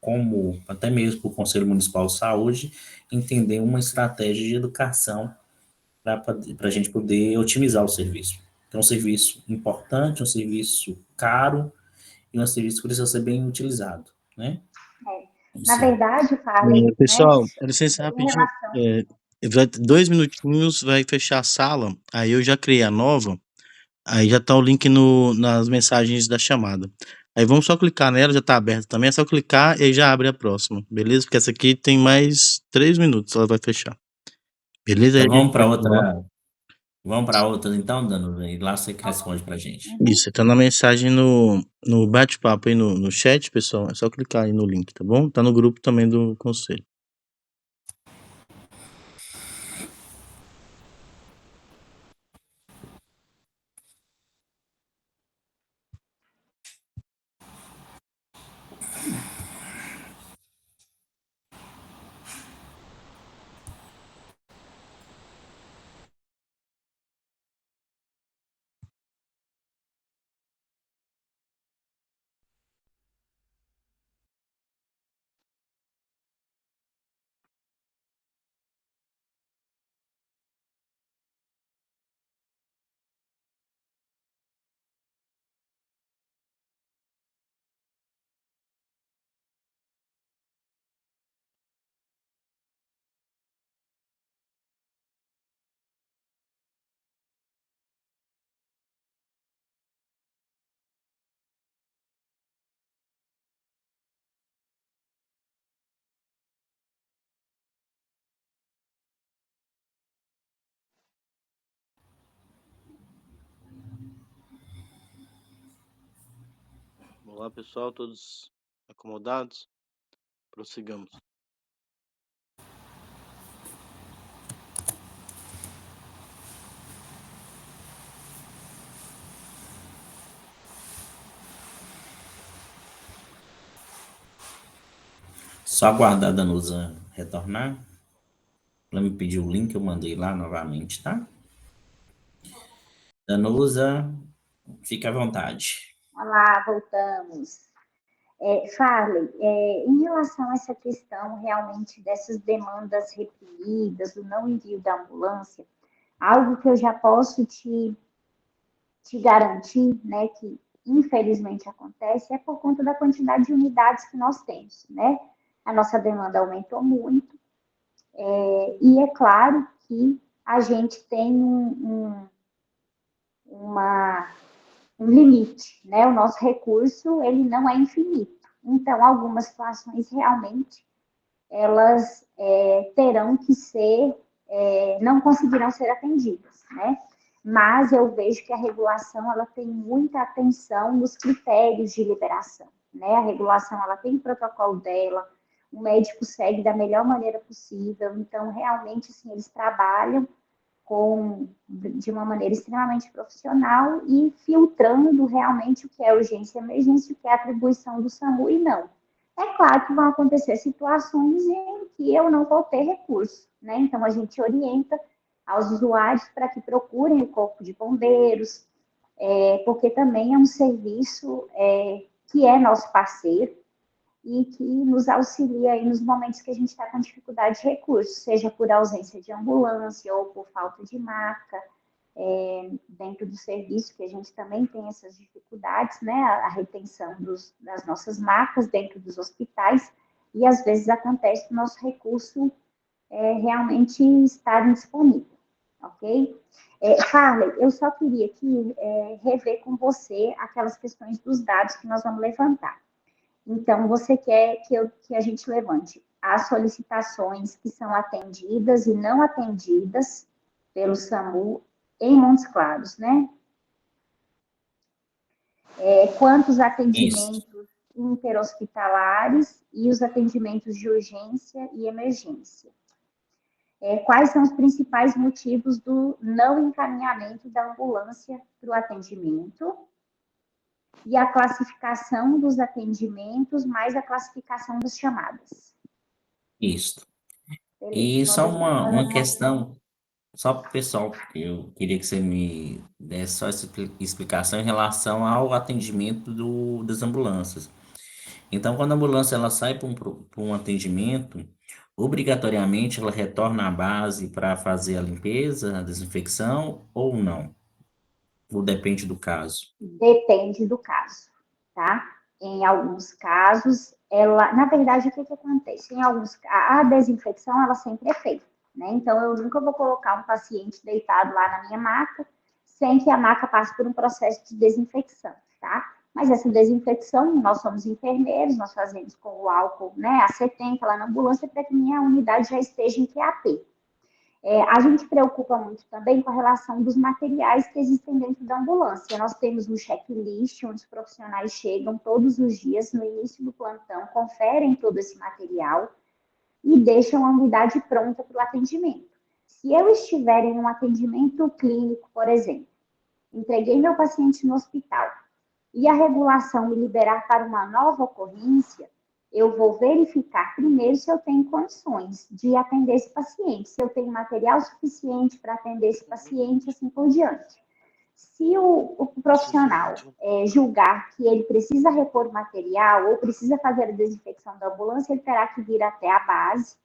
como, até mesmo para o Conselho Municipal de Saúde, entender uma estratégia de educação para a gente poder otimizar o serviço. É um serviço importante, um serviço caro e um serviço que precisa ser bem utilizado, né? Na verdade, Carlos, pessoal, licença rapidinho. 2 minutinhos, vai fechar a sala. Aí eu já criei a nova. Aí já tá o link nas mensagens da chamada. Aí vamos só clicar nela, já tá aberta também, é só clicar e aí já abre a próxima, beleza? Porque essa aqui tem mais 3 minutos, ela vai fechar. Beleza? Aí Então a gente vamos para continua. outra. Vamos para outra, então, Danusa, e lá você responde para a gente. Isso, tá na mensagem no bate-papo aí no chat, pessoal. É só clicar aí no link, tá bom? Tá no grupo também do conselho. Olá, pessoal, todos acomodados? Prossigamos. Só aguardar a Danusa retornar. Ela me pediu o link, eu mandei lá novamente, tá? Danusa, fique à vontade. Olá, voltamos. Farley, em relação a essa questão realmente dessas demandas reprimidas, do não envio da ambulância, algo que eu já posso te garantir, né, que infelizmente acontece, é por conta da quantidade de unidades que nós temos, né? A nossa demanda aumentou muito, e é claro que a gente tem um limite, né? O nosso recurso, ele não é infinito. Então, algumas situações realmente, elas terão que ser, não conseguirão ser atendidas, né? Mas eu vejo que a regulação, ela tem muita atenção nos critérios de liberação, né? A regulação, ela tem o protocolo dela, o médico segue da melhor maneira possível, então, realmente, assim, eles trabalham de uma maneira extremamente profissional e filtrando realmente o que é urgência e emergência, o que é atribuição do SAMU e não. É claro que vão acontecer situações em que eu não vou ter recurso, né? Então, a gente orienta aos usuários para que procurem o Corpo de Bombeiros, porque também é um serviço que é nosso parceiro, e que nos auxilia aí nos momentos que a gente está com dificuldade de recursos, seja por ausência de ambulância ou por falta de maca, dentro do serviço, que a gente também tem essas dificuldades, né, a retenção das nossas macas dentro dos hospitais, e às vezes acontece o nosso recurso realmente estar indisponível, ok? Farley, eu só queria aqui rever com você aquelas questões dos dados que nós vamos levantar. Então, você quer que a gente levante as solicitações que são atendidas e não atendidas pelo SAMU em Montes Claros, né? Quantos atendimentos interhospitalares e os atendimentos de urgência e emergência. Quais são os principais motivos do não encaminhamento da ambulância para o atendimento? E a classificação dos atendimentos, mais a classificação das chamadas. Isso. Beleza. E só Pode uma questão, só para o pessoal, porque eu queria que você me desse só essa explicação em relação ao atendimento das ambulâncias. Então, quando a ambulância ela sai para um atendimento, obrigatoriamente ela retorna à base para fazer a limpeza, a desinfecção ou não? Ou depende do caso? Depende do caso, tá? Em alguns casos, na verdade, o que acontece? A desinfecção, ela sempre é feita, né? Então, eu nunca vou colocar um paciente deitado lá na minha maca, sem que a maca passe por um processo de desinfecção, tá? Mas essa desinfecção, nós somos enfermeiros, nós fazemos com o álcool, né, a 70 lá na ambulância, para que minha unidade já esteja em QAP. A gente preocupa muito também com a relação dos materiais que existem dentro da ambulância. Nós temos um checklist, onde os profissionais chegam todos os dias, no início do plantão, conferem todo esse material e deixam a unidade pronta para o atendimento. Se eu estiver em um atendimento clínico, por exemplo, entreguei meu paciente no hospital e a regulação me liberar para uma nova ocorrência, eu vou verificar primeiro se eu tenho condições de atender esse paciente, se eu tenho material suficiente para atender esse paciente, assim por diante. Se o profissional julgar que ele precisa repor material ou precisa fazer a desinfecção da ambulância, ele terá que vir até a base,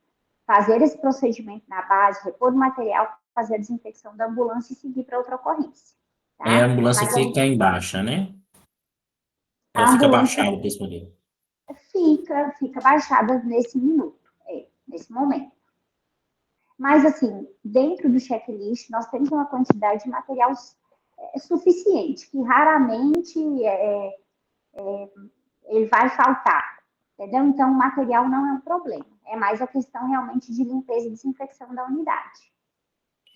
fazer esse procedimento na base, repor o material, fazer a desinfecção da ambulância e seguir para outra ocorrência. Tá? A ambulância Mas fica em baixa, né? a Ela fica ambulância baixada para escolher. fica baixada nesse minuto, nesse momento. Mas, assim, dentro do checklist, nós temos uma quantidade de material suficiente, que raramente ele vai faltar, entendeu? Então, o material não é um problema. É mais a questão, realmente, de limpeza e desinfecção da unidade.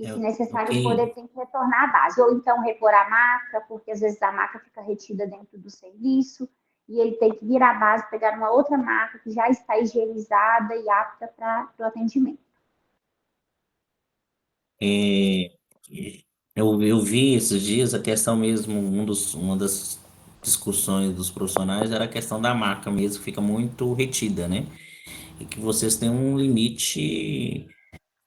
E, se necessário for, ele tem que retornar à base. Ou, então, repor a maca, porque, às vezes, a maca fica retida dentro do serviço, e ele tem que vir à base, pegar uma outra maca que já está higienizada e apta para o atendimento. Eu vi esses dias a questão mesmo, uma das discussões dos profissionais era a questão da maca mesmo, que fica muito retida, né? E que vocês têm um limite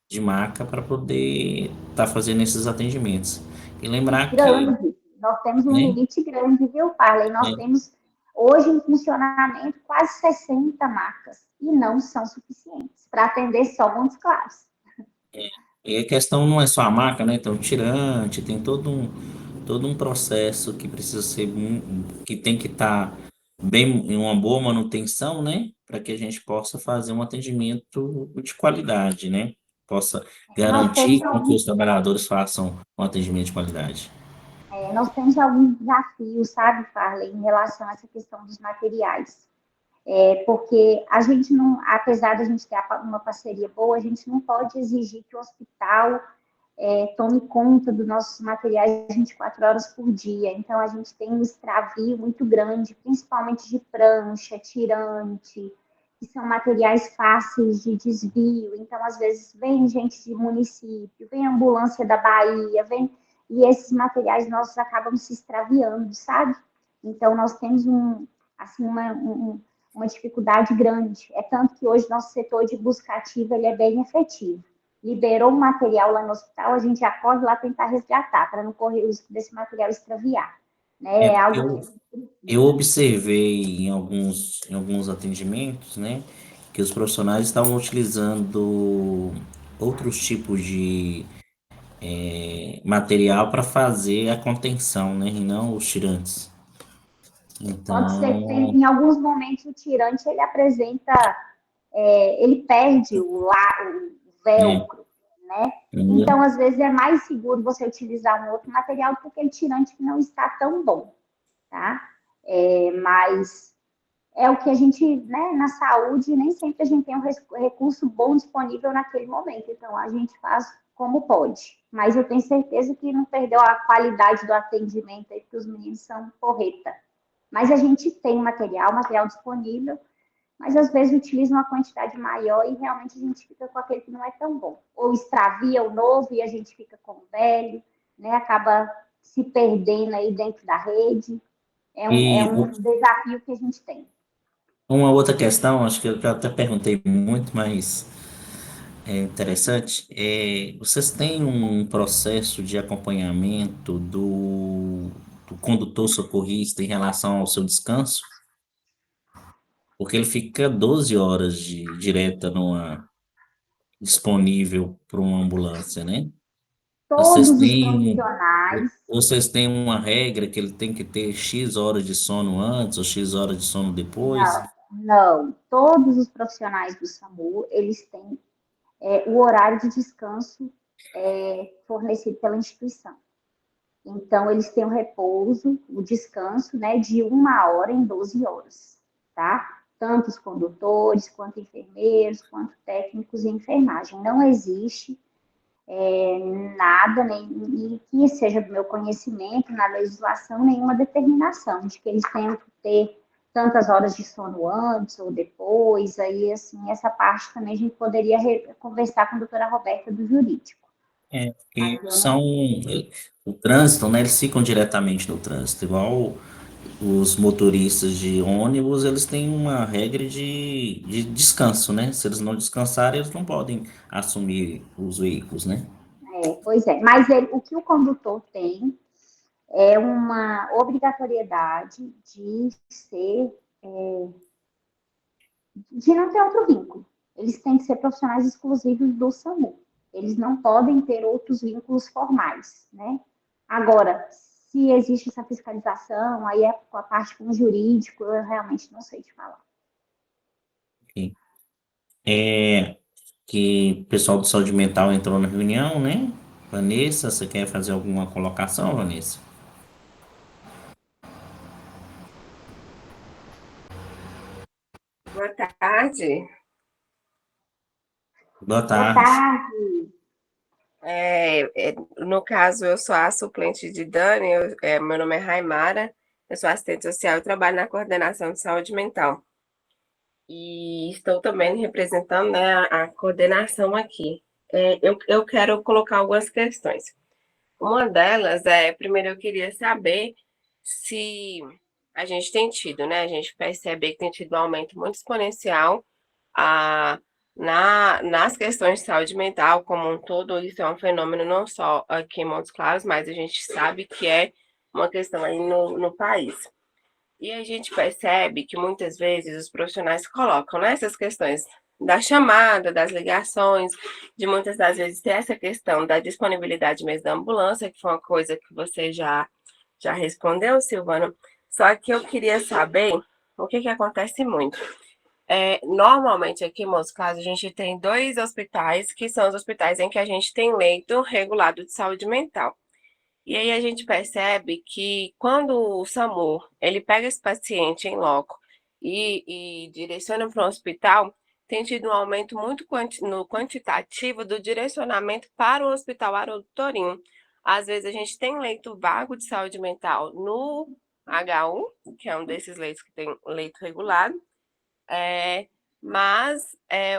de maca para poder estar fazendo esses atendimentos. E lembrar que, Grande. Nós temos um né? limite grande, viu, Parley? Nós temos, hoje, em funcionamento, quase 60 marcas. E não são suficientes para atender só Montes Claros. E a questão não é só a maca, né? Tem o tirante, tem todo um processo que precisa ser, que tem que estar bem em uma boa manutenção, né? Para que a gente possa fazer um atendimento de qualidade, né? Possa Nós garantir temos com que alguns, os trabalhadores façam um atendimento de qualidade. nós temos alguns desafios, sabe, Farley, em relação a essa questão dos materiais. Porque a gente não, apesar de a gente ter uma parceria boa, a gente não pode exigir que o hospital tome conta dos nossos materiais 24 horas por dia. Então, a gente tem um extravio muito grande, principalmente de prancha, tirante, que são materiais fáceis de desvio. Então, às vezes, vem gente de município, vem ambulância da Bahia, e esses materiais nossos acabam se extraviando, sabe? Então, nós temos uma dificuldade grande. É tanto que hoje nosso setor de busca ativa ele é bem efetivo. Liberou um material lá no hospital, a gente já corre lá tentar resgatar, para não correr o risco desse material extraviar. Né? É algo que a gente Eu precisa. observei em alguns atendimentos, né, que os profissionais estavam utilizando outros tipos de material para fazer a contenção, né, e não os tirantes. Pode ser que Então, em alguns momentos o tirante ele apresenta, ele perde o é, velcro, né? Então, entendeu? às vezes, é mais seguro você utilizar um outro material do que aquele tirante que não está tão bom, tá? Mas é o que a gente, né, na saúde, nem sempre a gente tem um recurso bom disponível naquele momento. Então, a gente faz como pode. Mas eu tenho certeza que não perdeu a qualidade do atendimento aí, porque os meninos são porreta. Mas a gente tem material disponível, mas às vezes utiliza uma quantidade maior e realmente a gente fica com aquele que não é tão bom. Ou extravia o novo e a gente fica com o velho, né? Acaba se perdendo aí dentro da rede. É E um desafio que a gente tem. uma outra questão, acho que eu até perguntei muito, mas é interessante, vocês têm um processo de acompanhamento do condutor socorrista em relação ao seu descanso? Porque ele fica 12 horas direta disponível para uma ambulância, né? Vocês Todos os têm, profissionais, vocês têm uma regra que ele tem que ter X horas de sono antes ou X horas de sono depois? não, todos os profissionais do SAMU, eles têm o horário de descanso fornecido pela instituição. Então, eles têm o repouso, o descanso, né, de 1 hora em 12 horas, tá? Tanto os condutores, quanto enfermeiros, quanto técnicos em enfermagem. Não existe nada, nem que seja do meu conhecimento, na legislação, nenhuma determinação de que eles tenham que ter tantas horas de sono antes ou depois. Aí, assim, essa parte também a gente poderia conversar com a doutora Roberta do jurídico. Porque o trânsito, né, eles ficam diretamente no trânsito, igual os motoristas de ônibus, eles têm uma regra de descanso, né? Se eles não descansarem, eles não podem assumir os veículos, né? Pois é, mas o que o condutor tem é uma obrigatoriedade de não ter outro vínculo. Eles têm que ser profissionais exclusivos do SAMU. Eles não podem ter outros vínculos formais, né? Agora, se existe essa fiscalização, aí é com a parte com o jurídico, eu realmente não sei te falar. Que o pessoal do saúde mental entrou na reunião, né? Vanessa, você quer fazer alguma colocação, Vanessa? Boa tarde. Boa Boa tarde. tarde. No caso, eu sou a suplente de Dani, meu nome é Raimara, eu sou assistente social e trabalho na coordenação de saúde mental. E estou também representando, né, a coordenação aqui. Eu quero colocar algumas questões. Uma delas primeiro eu queria saber se a gente tem tido, né? A gente percebe que tem tido um aumento muito exponencial nas questões de saúde mental como um todo. Isso é um fenômeno não só aqui em Montes Claros, mas a gente sabe que é uma questão aí no país. E a gente percebe que muitas vezes os profissionais colocam nessas questões da chamada, das ligações, de muitas das vezes ter essa questão da disponibilidade mesmo da ambulância, que foi uma coisa que você já respondeu, Silvano. Só que eu queria saber o que acontece muito. Normalmente aqui em Montes Claros a gente tem 2 hospitais, que são os hospitais em que a gente tem leito regulado de saúde mental. E aí a gente percebe que quando o SAMU ele pega esse paciente em loco e direciona para um hospital, tem tido um aumento muito no quantitativo do direcionamento para o Hospital Haroldo Torinho. Às vezes a gente tem leito vago de saúde mental no HU, que é um desses leitos que tem leito regulado, mas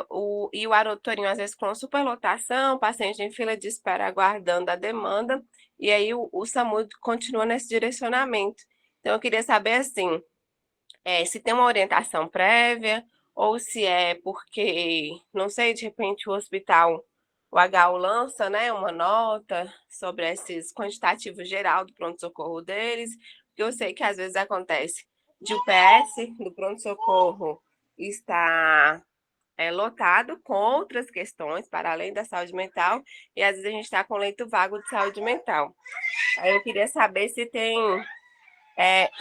o Haroldo Torinho, às vezes, com superlotação, paciente em fila de espera aguardando a demanda, e aí o SAMU continua nesse direcionamento. Então, eu queria saber, assim, se tem uma orientação prévia, ou se é porque, não sei, de repente o hospital, o HU lança, né, uma nota sobre esses quantitativos geral do pronto-socorro deles, porque eu sei que às vezes acontece de UPS, do pronto-socorro, está lotado com outras questões, para além da saúde mental, e às vezes a gente está com leito vago de saúde mental. Aí eu queria saber se tem,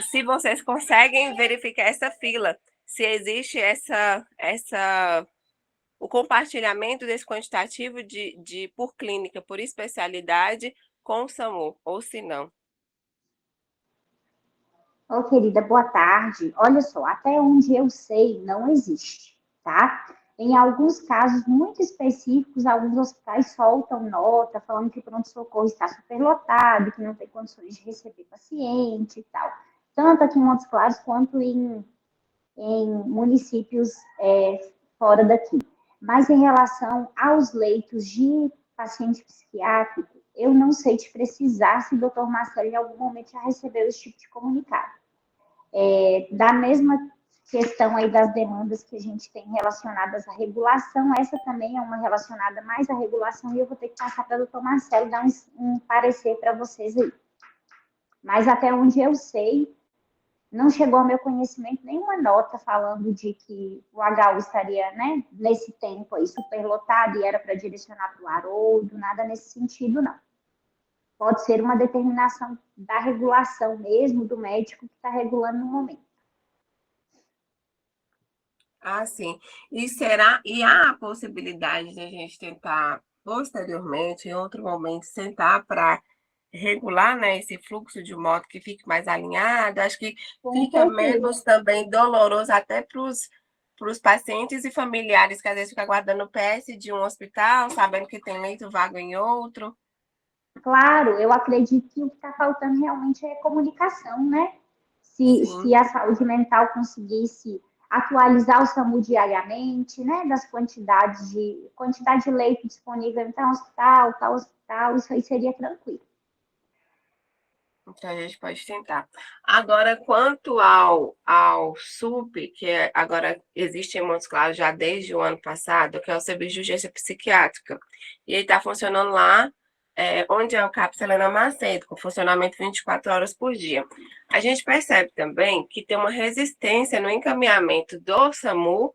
se vocês conseguem verificar essa fila, se existe o compartilhamento desse quantitativo por clínica, por especialidade, com o SAMU, ou se não. Ô, querida, boa tarde. Olha só, até onde eu sei, não existe, tá? Em alguns casos muito específicos, alguns hospitais soltam nota falando que o pronto-socorro está superlotado, que não tem condições de receber paciente e tal. Tanto aqui em Montes Claros quanto em municípios fora daqui. Mas em relação aos leitos de paciente psiquiátrico, eu não sei te precisar se o doutor Marcelo em algum momento já recebeu esse tipo de comunicado. Da mesma questão aí das demandas que a gente tem relacionadas à regulação, essa também é uma relacionada mais à regulação e eu vou ter que passar para o doutor Marcelo dar um parecer para vocês aí. Mas até onde eu sei, não chegou ao meu conhecimento nenhuma nota falando de que o HU estaria, né, nesse tempo aí superlotado e era para direcionar para o Haroldo, nada nesse sentido, não. Pode ser uma determinação da regulação mesmo, do médico que está regulando no momento. Ah, sim. E há a possibilidade de a gente tentar, posteriormente, em outro momento, sentar para regular, né, esse fluxo de modo que fique mais alinhado, acho que Com fica certeza. menos também doloroso até para os pacientes e familiares que às vezes ficam aguardando o PS de um hospital, sabendo que tem leito vago em outro. Claro, eu acredito que o que está faltando realmente é comunicação, né? Sim. Se a saúde mental conseguisse atualizar o SAMU diariamente, né? Das quantidade de leito disponível em tal hospital, isso aí seria tranquilo. Então a gente pode tentar. Agora, quanto ao SUP, que agora existe em Montes Claros já desde o ano passado, que é o Serviço de Urgência Psiquiátrica, e ele está funcionando lá, onde é o CAPS Helena Macedo, com funcionamento 24 horas por dia. A gente percebe também que tem uma resistência no encaminhamento do SAMU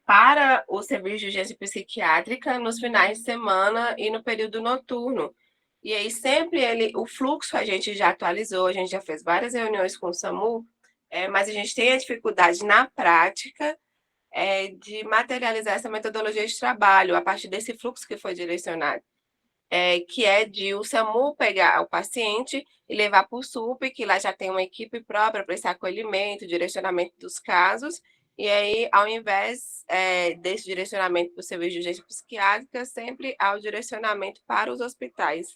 para o Serviço de Urgência Psiquiátrica nos finais de semana e no período noturno. E aí sempre o fluxo a gente já atualizou, a gente já fez várias reuniões com o SAMU, mas a gente tem a dificuldade na prática de materializar essa metodologia de trabalho a partir desse fluxo que foi direcionado, que é de o SAMU pegar o paciente e levar para o SUP, que lá já tem uma equipe própria para esse acolhimento, direcionamento dos casos, e aí, ao invés desse direcionamento para o serviço de urgência psiquiátrica, sempre há o direcionamento para os hospitais.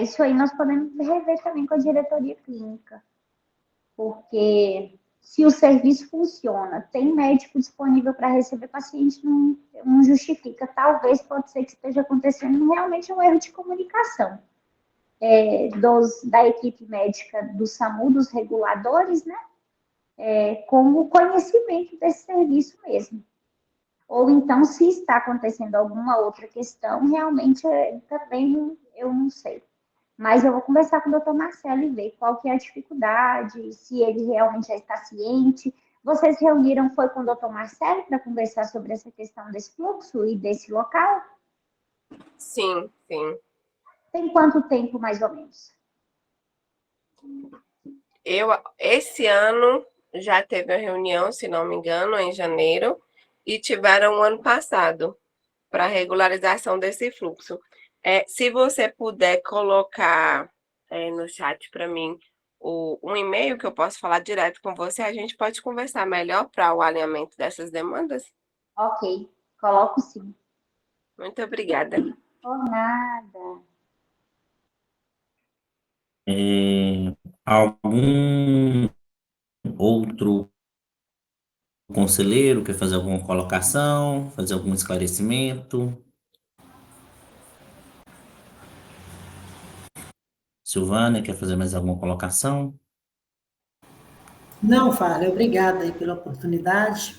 Isso aí nós podemos rever também com a diretoria clínica, porque se o serviço funciona, tem médico disponível para receber paciente, não justifica. Talvez pode ser que esteja acontecendo realmente um erro de comunicação da equipe médica do SAMU, dos reguladores, né? Com o conhecimento desse serviço mesmo. Ou então, se está acontecendo alguma outra questão, realmente também eu não sei. Mas eu vou conversar com o doutor Marcelo e ver qual que é a dificuldade, se ele realmente já está ciente. Vocês reuniram, foi com o doutor Marcelo para conversar sobre essa questão desse fluxo e desse local? Sim, sim. Tem quanto tempo, mais ou menos? Esse ano já teve a reunião, se não me engano, em janeiro, e tiveram o ano passado para regularização desse fluxo. Se você puder colocar no chat para mim um e-mail que eu posso falar direto com você, a gente pode conversar melhor para o alinhamento dessas demandas. Ok, coloco sim. Muito obrigada. Por nada. Algum outro conselheiro quer fazer alguma colocação, fazer algum esclarecimento? Silvânia, quer fazer mais alguma colocação? Não, Fábio, obrigada aí pela oportunidade.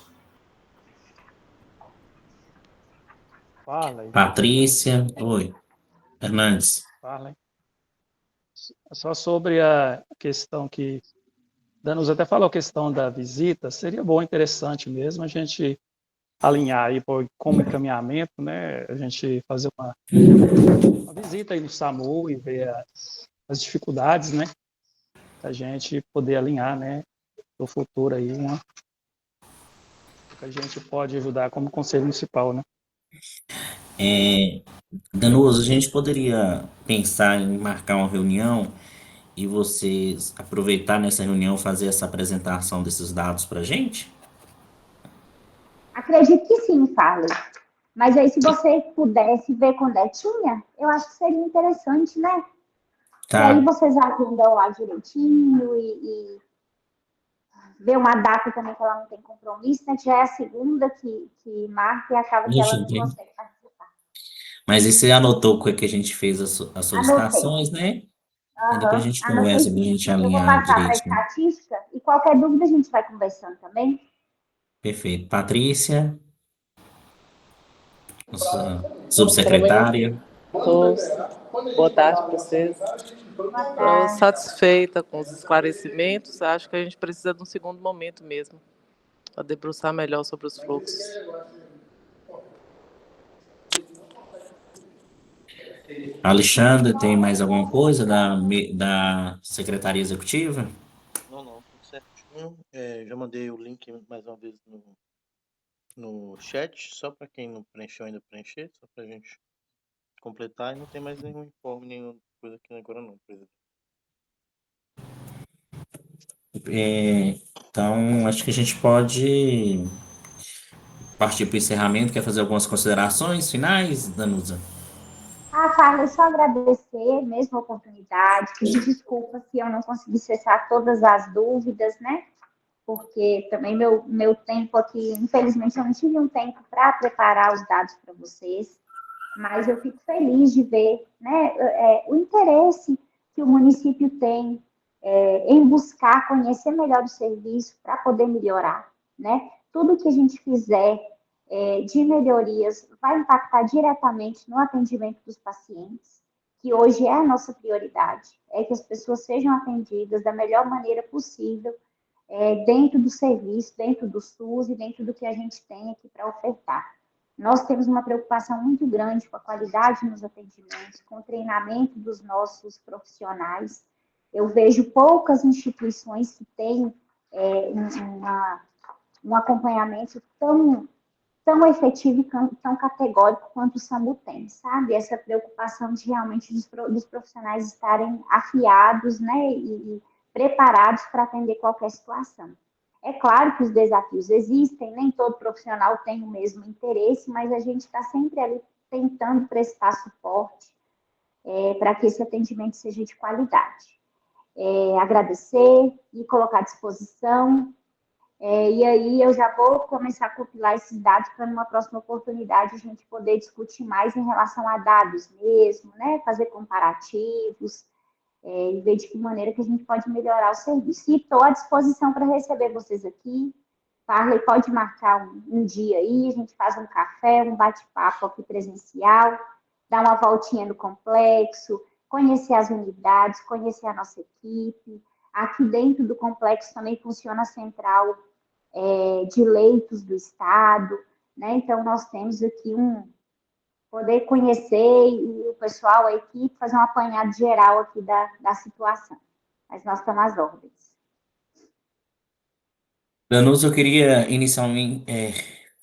Fala aí. Patrícia, oi. Hernandes. Fala aí. Só sobre a questão que Danusa até falou, a questão da visita, seria bom, interessante mesmo a gente alinhar aí como encaminhamento, né? A gente fazer uma visita aí no SAMU e ver as dificuldades, né? A gente poder alinhar, né? No futuro aí, que a gente pode ajudar como conselho municipal, né? Danusa, a gente poderia pensar em marcar uma reunião e vocês aproveitar nessa reunião fazer essa apresentação desses dados para a gente? Acredito que sim, Farley. Mas aí, se você pudesse ver quando tinha, eu acho que seria interessante, né? E aí Tá, vocês agendam lá direitinho e ver uma data também que ela não tem compromisso, né? Que já é a segunda que marca e acaba que ela deixa não eu ver. consegue participar. Mas e você anotou o que a gente fez as Anotei. solicitações, né? Aí depois a gente Anotei conversa para a sim. gente Eu vou alinhar passar para a direitinho. estatística e qualquer dúvida a gente vai conversando também. Perfeito. Patrícia, nossa subsecretária. Boa tarde para vocês. Boa Estou tarde. satisfeita com os esclarecimentos. Acho que a gente precisa de um segundo momento mesmo, para debruçar melhor sobre os fluxos. Alexandre, tem mais alguma coisa da Secretaria Executiva? Não, tudo certinho. Já mandei o link mais uma vez no chat, só para quem não preencheu ainda preencher, só para a gente completar e não tem mais nenhum informe, nenhuma coisa aqui agora não, presidente. Então, acho que a gente pode partir para o encerramento. Quer fazer algumas considerações finais, Danusa? Carla, só agradecer mesmo a oportunidade, pedir desculpa se eu não consegui cessar todas as dúvidas, né? Porque também meu tempo aqui, infelizmente, eu não tive um tempo para preparar os dados para vocês, mas eu fico feliz de ver, né, o interesse que o município tem em buscar conhecer melhor o serviço para poder melhorar, né? Tudo que a gente fizer de melhorias vai impactar diretamente no atendimento dos pacientes, que hoje é a nossa prioridade, é que as pessoas sejam atendidas da melhor maneira possível, dentro do serviço, dentro do SUS e dentro do que a gente tem aqui para ofertar. Nós temos uma preocupação muito grande com a qualidade nos atendimentos, com o treinamento dos nossos profissionais. Eu vejo poucas instituições que têm um acompanhamento tão efetivo e tão categórico quanto o SAMU tem, sabe? Essa preocupação de realmente dos profissionais estarem afiados, né, e preparados para atender qualquer situação. É claro que os desafios existem, nem todo profissional tem o mesmo interesse, mas a gente está sempre ali tentando prestar suporte para que esse atendimento seja de qualidade. Agradecer e colocar à disposição. E aí eu já vou começar a compilar esses dados para numa próxima oportunidade a gente poder discutir mais em relação a dados mesmo, né? Fazer comparativos, e ver de que maneira que a gente pode melhorar o serviço. E estou à disposição para receber vocês aqui. Farley, pode marcar um dia aí, a gente faz um café, um bate-papo aqui presencial, dar uma voltinha no complexo, conhecer as unidades, conhecer a nossa equipe. Aqui dentro do complexo também funciona a central de leitos do Estado, né? Então, nós temos aqui poder conhecer e o pessoal, a equipe, fazer um apanhado geral aqui da situação. Mas nós estamos às ordens. Danusa, eu queria inicialmente,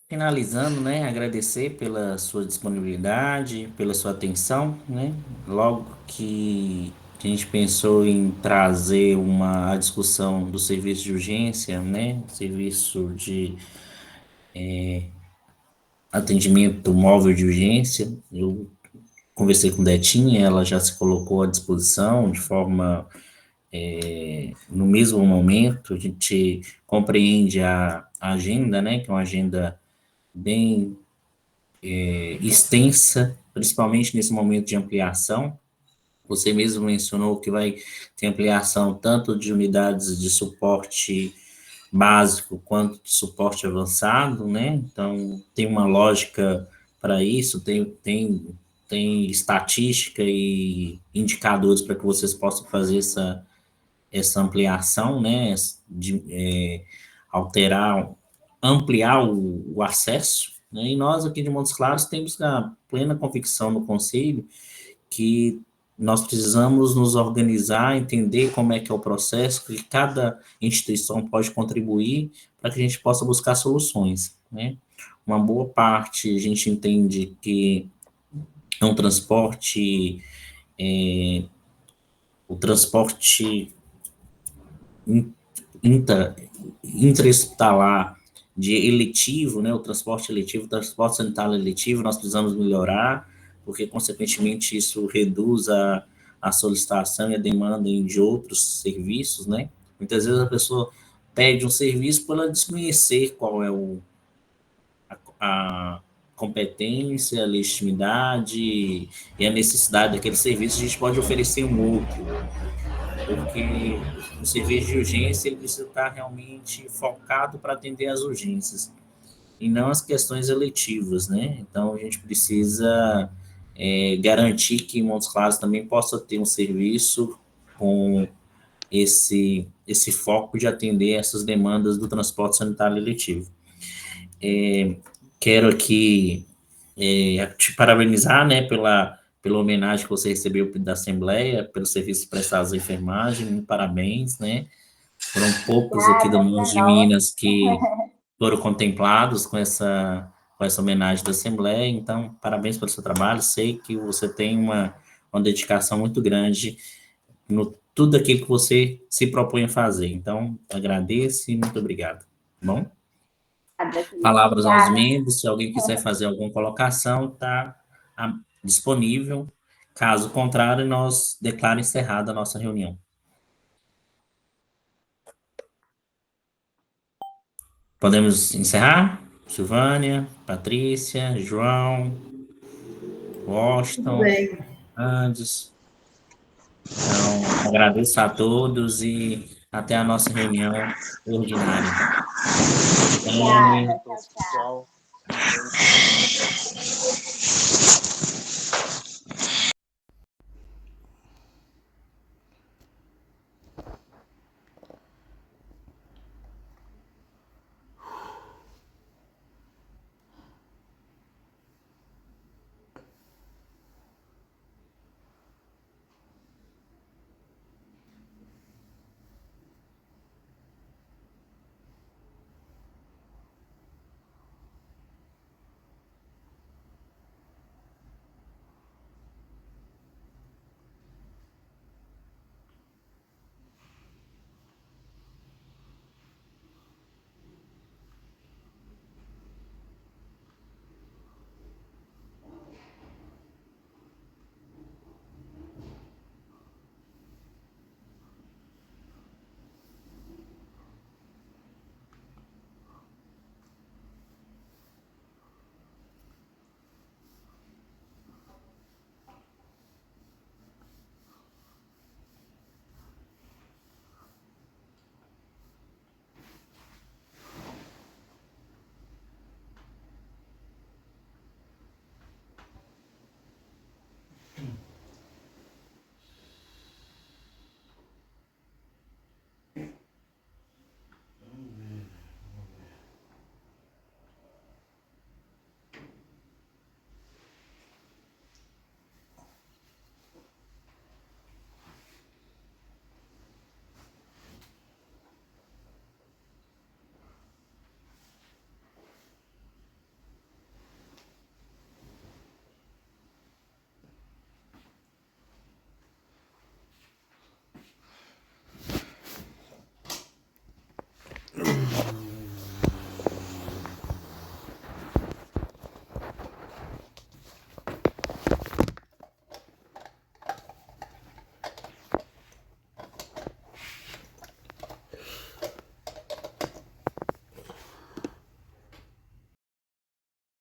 finalizando, né, agradecer pela sua disponibilidade, pela sua atenção, né? Logo que a gente pensou em trazer a discussão do serviço de urgência, né, serviço de atendimento móvel de urgência, eu conversei com Detinha, ela já se colocou à disposição de forma no mesmo momento. A gente compreende a agenda, né, que é uma agenda bem extensa, principalmente nesse momento de ampliação. Você mesmo mencionou que vai ter ampliação tanto de unidades de suporte básico quanto de suporte avançado, né? Então, tem uma lógica para isso, tem estatística e indicadores para que vocês possam fazer essa ampliação, né? De ampliar o acesso, né? E nós aqui de Montes Claros temos a plena convicção no Conselho que nós precisamos nos organizar, entender como é que é o processo, que cada instituição pode contribuir para que a gente possa buscar soluções, né? Uma boa parte a gente entende que é um transporte, o transporte intra-hospitalar de eletivo, né? O transporte eletivo, o transporte sanitário eletivo, nós precisamos melhorar, porque, consequentemente, isso reduz a solicitação e a demanda de outros serviços, né? Muitas vezes a pessoa pede um serviço por ela desconhecer qual é a competência, a legitimidade e a necessidade daquele serviço. A gente pode oferecer um outro, porque o serviço de urgência ele precisa estar realmente focado para atender as urgências e não as questões eletivas, né? Então, a gente precisa garantir que Montes Claros também possa ter um serviço com esse foco de atender essas demandas do transporte sanitário eletivo. Quero aqui te parabenizar, né, pela homenagem que você recebeu da Assembleia, pelo serviço prestado à enfermagem, parabéns, né? Foram poucos aqui do Mundo de Minas que foram contemplados com essa com essa homenagem da Assembleia. Então, parabéns pelo seu trabalho. Sei que você tem uma dedicação muito grande no tudo aquilo que você se propõe a fazer. Então, agradeço e muito obrigado. Tá bom? Palavras aos membros. Se alguém quiser fazer alguma colocação, está disponível. Caso contrário, nós declaro encerrada a nossa reunião. Podemos encerrar? Silvânia, Patrícia, João, Washington, Andes. Então, agradeço a todos e até a nossa reunião ordinária. Obrigada, tchau, tchau.